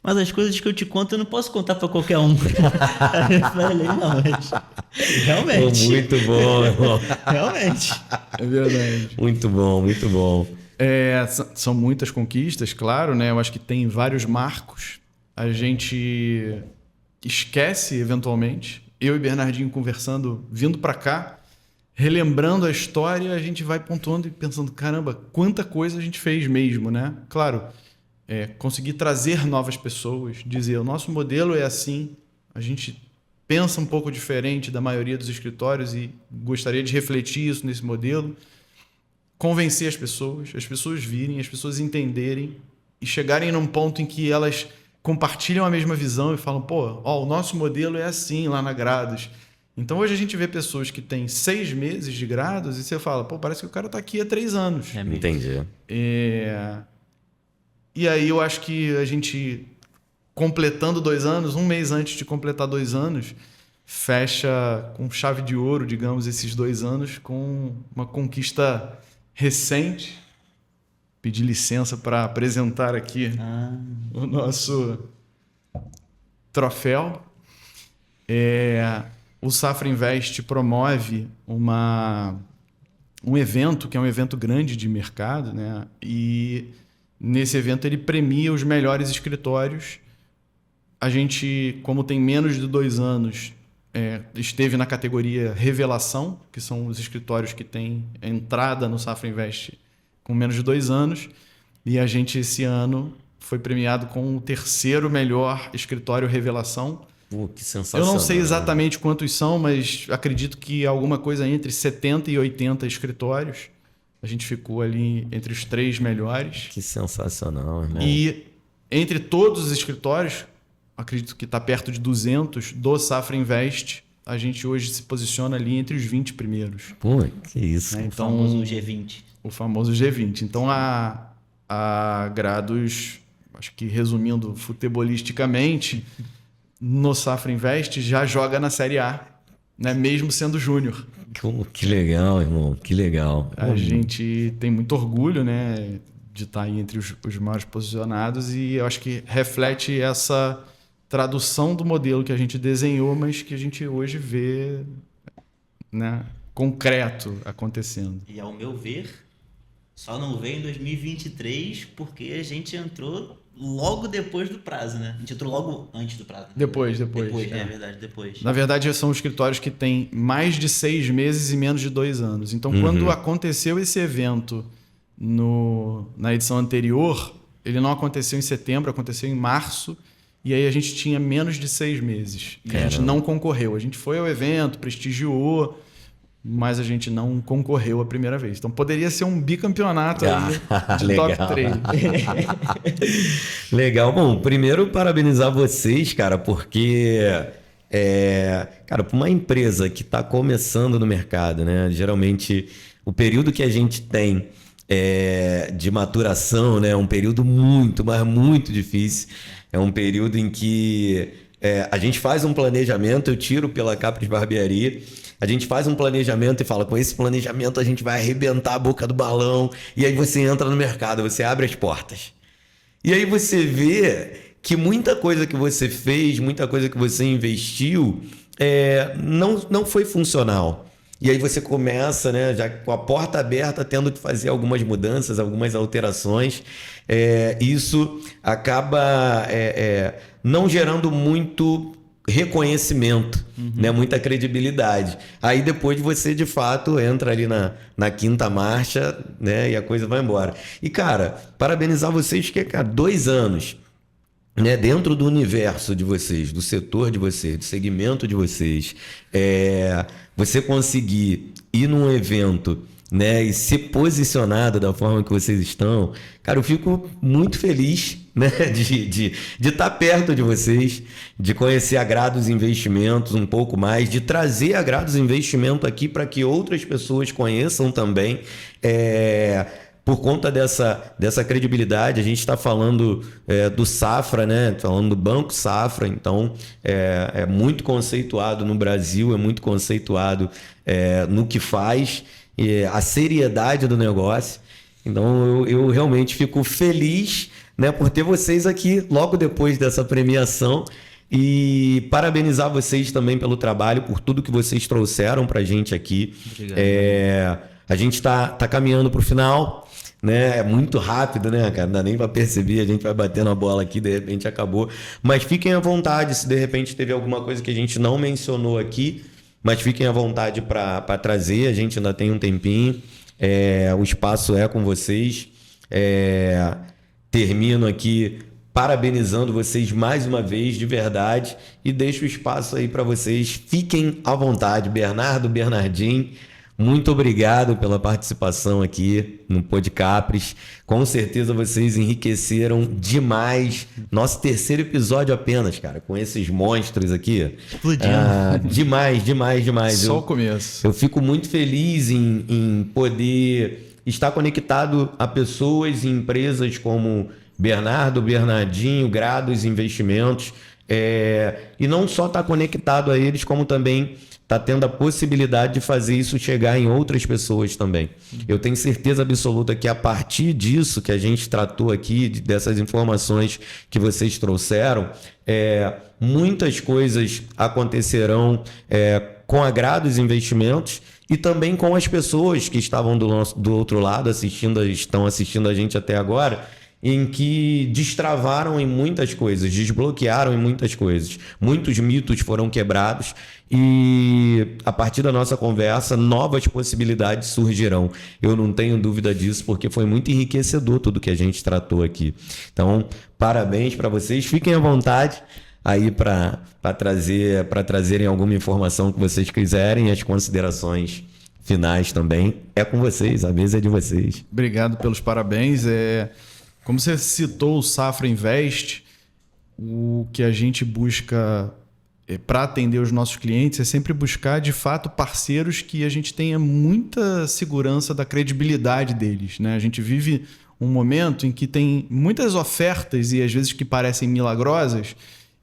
mas as coisas que eu te conto eu não posso contar para qualquer um. Eu falei, não, mas realmente. Muito bom, irmão. Realmente. É verdade. Muito bom, muito bom. São muitas conquistas, claro, né? Eu acho que tem vários marcos. A gente esquece, eventualmente. Eu e Bernardinho conversando, vindo para cá, relembrando a história, a gente vai pontuando e pensando, caramba, quanta coisa a gente fez mesmo, né? Claro, conseguir trazer novas pessoas, dizer, o nosso modelo é assim, a gente pensa um pouco diferente da maioria dos escritórios e gostaria de refletir isso nesse modelo. Convencer as pessoas virem, as pessoas entenderem e chegarem num ponto em que elas compartilham a mesma visão e falam, pô, o nosso modelo é assim lá na Grados. Então hoje a gente vê pessoas que têm 6 meses de Grados e você fala, pô, parece que o cara está aqui há 3 anos. Entendi. E aí eu acho que a gente, completando 2 anos, 1 mês antes de completar 2 anos, fecha com chave de ouro, digamos, esses 2 anos com uma conquista recente. Pedir licença para apresentar aqui o nosso troféu. O Safra Invest promove um evento, que é um evento grande de mercado, né? E nesse evento ele premia os melhores escritórios. A gente, como tem menos de 2 anos, esteve na categoria Revelação, que são os escritórios que têm entrada no Safra Invest com menos de 2 anos, e a gente esse ano foi premiado com o 3º melhor escritório Revelação. Pô, que sensacional. Eu não sei exatamente quantos são, mas acredito que alguma coisa entre 70 e 80 escritórios. A gente ficou ali entre os 3 melhores. Que sensacional, irmão. E entre todos os escritórios, acredito que está perto de 200 do Safra Invest, a gente hoje se posiciona ali entre os 20 primeiros. Pô, que isso. Então, o famoso G20. O famoso G20. Então, a Grados, acho que resumindo futebolisticamente, no Safra Invest já joga na Série A, né? Mesmo sendo júnior. Que legal, irmão. Que legal. A gente tem muito orgulho, né, de estar aí entre os maiores posicionados e eu acho que reflete essa tradução do modelo que a gente desenhou, mas que a gente hoje vê, né, concreto acontecendo. E ao meu ver, só não veio em 2023 porque a gente entrou logo depois do prazo, né? A gente entrou logo antes do prazo. Né? Depois. É verdade, depois. Na verdade, são escritórios que têm mais de 6 meses e menos de 2 anos. Então, quando aconteceu esse evento na edição anterior, ele não aconteceu em setembro, aconteceu em março. E aí a gente tinha menos de 6 meses. E a gente não concorreu. A gente foi ao evento, prestigiou, mas a gente não concorreu a primeira vez. Então poderia ser um bicampeonato aí de legal. top 3. Legal. Bom, primeiro parabenizar vocês, cara, porque cara, para uma empresa que está começando no mercado, né? Geralmente o período que a gente tem de maturação, né? É um período muito, mas muito difícil. É um período em que a gente faz um planejamento, eu tiro pela Capris Barbearia, A gente faz um planejamento e fala, com esse planejamento a gente vai arrebentar a boca do balão. E aí você entra no mercado, você abre as portas. E aí você vê que muita coisa que você fez, muita coisa que você investiu, não foi funcional. E aí você começa, né, já com a porta aberta, tendo que fazer algumas mudanças, algumas alterações. Isso acaba não gerando muito reconhecimento, né, muita credibilidade. Aí depois você, de fato, entra ali na quinta marcha, né, e a coisa vai embora. E, cara, parabenizar vocês que, cara, 2 anos, né, dentro do universo de vocês, do setor de vocês, do segmento de vocês, você conseguir ir num evento, né, e ser posicionado da forma que vocês estão, cara, eu fico muito feliz, né, de estar perto de vocês, de conhecer a Grados Investimentos um pouco mais, de trazer a Grados Investimento aqui para que outras pessoas conheçam também. Por conta dessa credibilidade, a gente está falando do Safra, né? Falando do Banco Safra, então é muito conceituado no Brasil, é muito conceituado no que faz, a seriedade do negócio. Então eu realmente fico feliz, né, por ter vocês aqui logo depois dessa premiação e parabenizar vocês também pelo trabalho, por tudo que vocês trouxeram para a gente aqui. Obrigado. A gente está caminhando para o final, né? É muito rápido, né, cara? Não dá nem para perceber, a gente vai batendo a bola aqui, de repente acabou. Mas fiquem à vontade, se de repente teve alguma coisa que a gente não mencionou aqui, mas fiquem à vontade para trazer, a gente ainda tem um tempinho. O espaço é com vocês. Termino aqui parabenizando vocês mais uma vez, de verdade, e deixo o espaço aí para vocês. Fiquem à vontade. Bernardo, Bernardinho, muito obrigado pela participação aqui no Podcapres. Com certeza vocês enriqueceram demais. Nosso 3º episódio apenas, cara, com esses monstros aqui. Explodindo. Demais. Só o começo. Eu fico muito feliz em poder estar conectado a pessoas e empresas como Bernardo, Bernardinho, Grados Investimentos. E não só estar conectado a eles, como também está tendo a possibilidade de fazer isso chegar em outras pessoas também. Eu tenho certeza absoluta que a partir disso que a gente tratou aqui, dessas informações que vocês trouxeram, muitas coisas acontecerão com a Grados Investimentos e também com as pessoas que estavam do outro lado estão assistindo a gente até agora, em que destravaram em muitas coisas, desbloquearam em muitas coisas. Muitos mitos foram quebrados e, a partir da nossa conversa, novas possibilidades surgirão. Eu não tenho dúvida disso, porque foi muito enriquecedor tudo que a gente tratou aqui. Então, parabéns para vocês. Fiquem à vontade aí para trazerem alguma informação que vocês quiserem. As considerações finais também é com vocês, a mesa é de vocês. Obrigado pelos parabéns. Como você citou o Safra Invest, o que a gente busca para atender os nossos clientes é sempre buscar, de fato, parceiros que a gente tenha muita segurança da credibilidade deles, né? A gente vive um momento em que tem muitas ofertas e às vezes que parecem milagrosas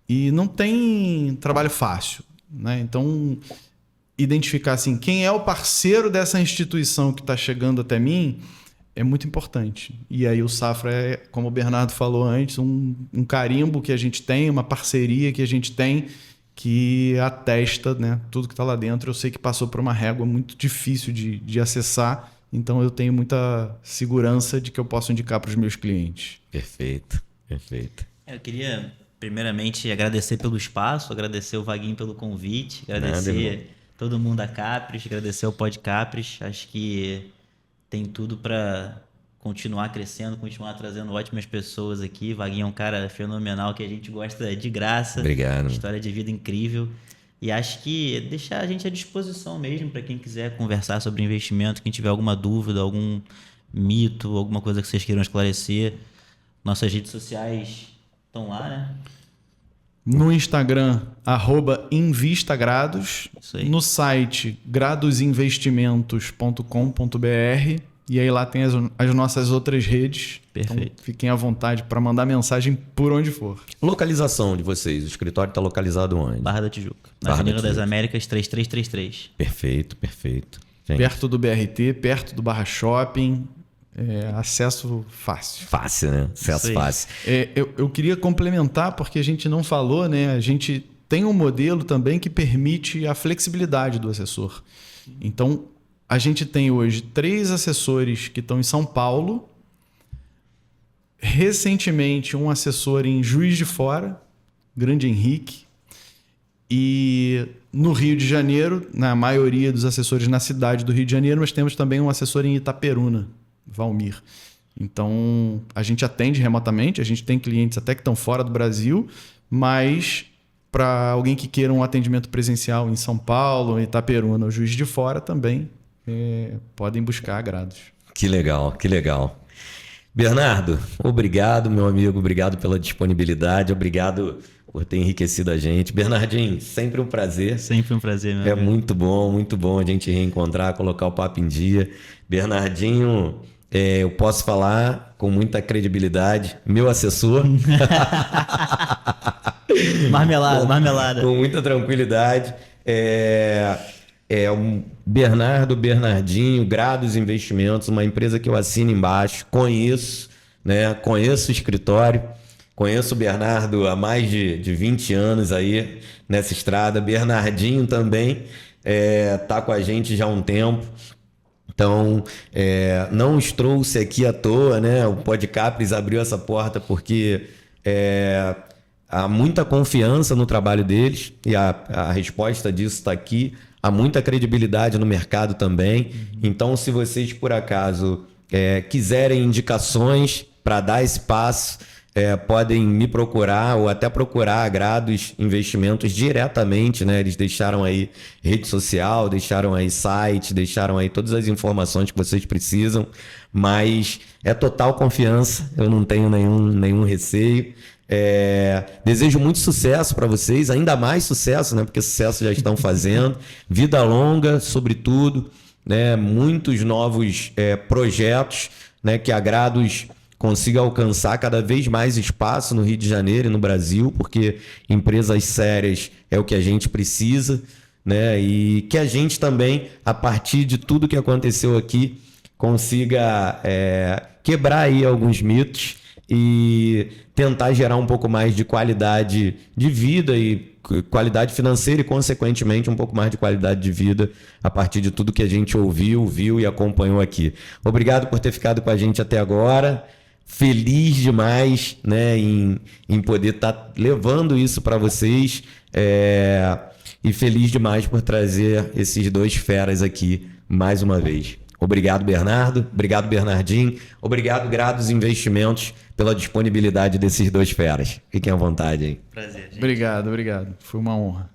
e não tem trabalho fácil, né? Então, identificar assim, quem é o parceiro dessa instituição que está chegando até mim é muito importante. E aí o Safra é, como o Bernardo falou antes, um carimbo que a gente tem, uma parceria que a gente tem que atesta, né, tudo que está lá dentro. Eu sei que passou por uma régua muito difícil de acessar, então eu tenho muita segurança de que eu posso indicar para os meus clientes. Perfeito. Eu queria, primeiramente, agradecer pelo espaço, agradecer o Vaguinho pelo convite, agradecer todo mundo da Capres, agradecer ao Podcapres. Acho que tem tudo para continuar crescendo, continuar trazendo ótimas pessoas aqui. Vaguinho é um cara fenomenal que a gente gosta de graça. Obrigado. História de vida incrível. E acho que deixar a gente à disposição mesmo para quem quiser conversar sobre investimento, quem tiver alguma dúvida, algum mito, alguma coisa que vocês queiram esclarecer. Nossas redes sociais estão lá, né? No Instagram, @InvistaGrados. Isso aí. No site gradosinvestimentos.com.br. E aí lá tem as nossas outras redes. Perfeito. Então, fiquem à vontade para mandar mensagem por onde for. Localização de vocês. O escritório está localizado onde? Barra da Tijuca. Na Barra da Avenida das Tijuca. Américas 3333. Perfeito, perfeito. Gente, Perto do BRT, perto do Barra Shopping. Acesso fácil. fácil, né? Acesso Isso aí. fácil. Eu queria complementar, porque a gente não falou, né? A gente tem um modelo também que permite a flexibilidade do assessor. Então, a gente tem hoje 3 assessores que estão em São Paulo. Recentemente, um assessor em Juiz de Fora, Grande Henrique. E no Rio de Janeiro, na maioria dos assessores na cidade do Rio de Janeiro, mas temos também um assessor em Itaperuna, Valmir. Então, a gente atende remotamente, a gente tem clientes até que estão fora do Brasil, mas para alguém que queira um atendimento presencial em São Paulo, em Itaperuna ou Juiz de Fora também, podem buscar agrados. Que legal, que legal. Bernardo, obrigado, meu amigo. Obrigado pela disponibilidade. Obrigado por ter enriquecido a gente. Bernardinho, sempre um prazer. Sempre um prazer, meu É amigo. muito bom a gente reencontrar, colocar o papo em dia. Bernardinho, eu posso falar com muita credibilidade, meu assessor. Marmelada. Com muita tranquilidade. O Bernardinho, Grados Investimentos, uma empresa que eu assino embaixo, conheço, né? Conheço o escritório, conheço o Bernardo há mais de 20 anos aí nessa estrada. Bernardinho também tá com a gente já há um tempo. Então, não os trouxe aqui à toa, né? O Podcapres abriu essa porta porque há muita confiança no trabalho deles e a resposta disso está aqui. Há muita credibilidade no mercado também. Então, se vocês, por acaso, quiserem indicações para dar esse passo, podem me procurar ou até procurar a Grados Investimentos diretamente, né? Eles deixaram aí rede social, deixaram aí site, deixaram aí todas as informações que vocês precisam, mas é total confiança, eu não tenho nenhum receio. Desejo muito sucesso para vocês, ainda mais sucesso, né? Porque sucesso já estão fazendo. Vida longa, sobretudo, né? Muitos novos projetos, né? Que a Grados consiga alcançar cada vez mais espaço no Rio de Janeiro e no Brasil, porque empresas sérias é o que a gente precisa, né? E que a gente também, a partir de tudo que aconteceu aqui, consiga quebrar aí alguns mitos e tentar gerar um pouco mais de qualidade de vida e qualidade financeira e, consequentemente, um pouco mais de qualidade de vida a partir de tudo que a gente ouviu, viu e acompanhou aqui. Obrigado por ter ficado com a gente até agora. Feliz demais, né, em poder estar levando isso para vocês e feliz demais por trazer esses 2 feras aqui mais uma vez. Obrigado, Bernardo. Obrigado, Bernardinho. Obrigado, Grados Investimentos, pela disponibilidade desses 2 feras. Fiquem à vontade aí. Prazer, gente. Obrigado. Foi uma honra.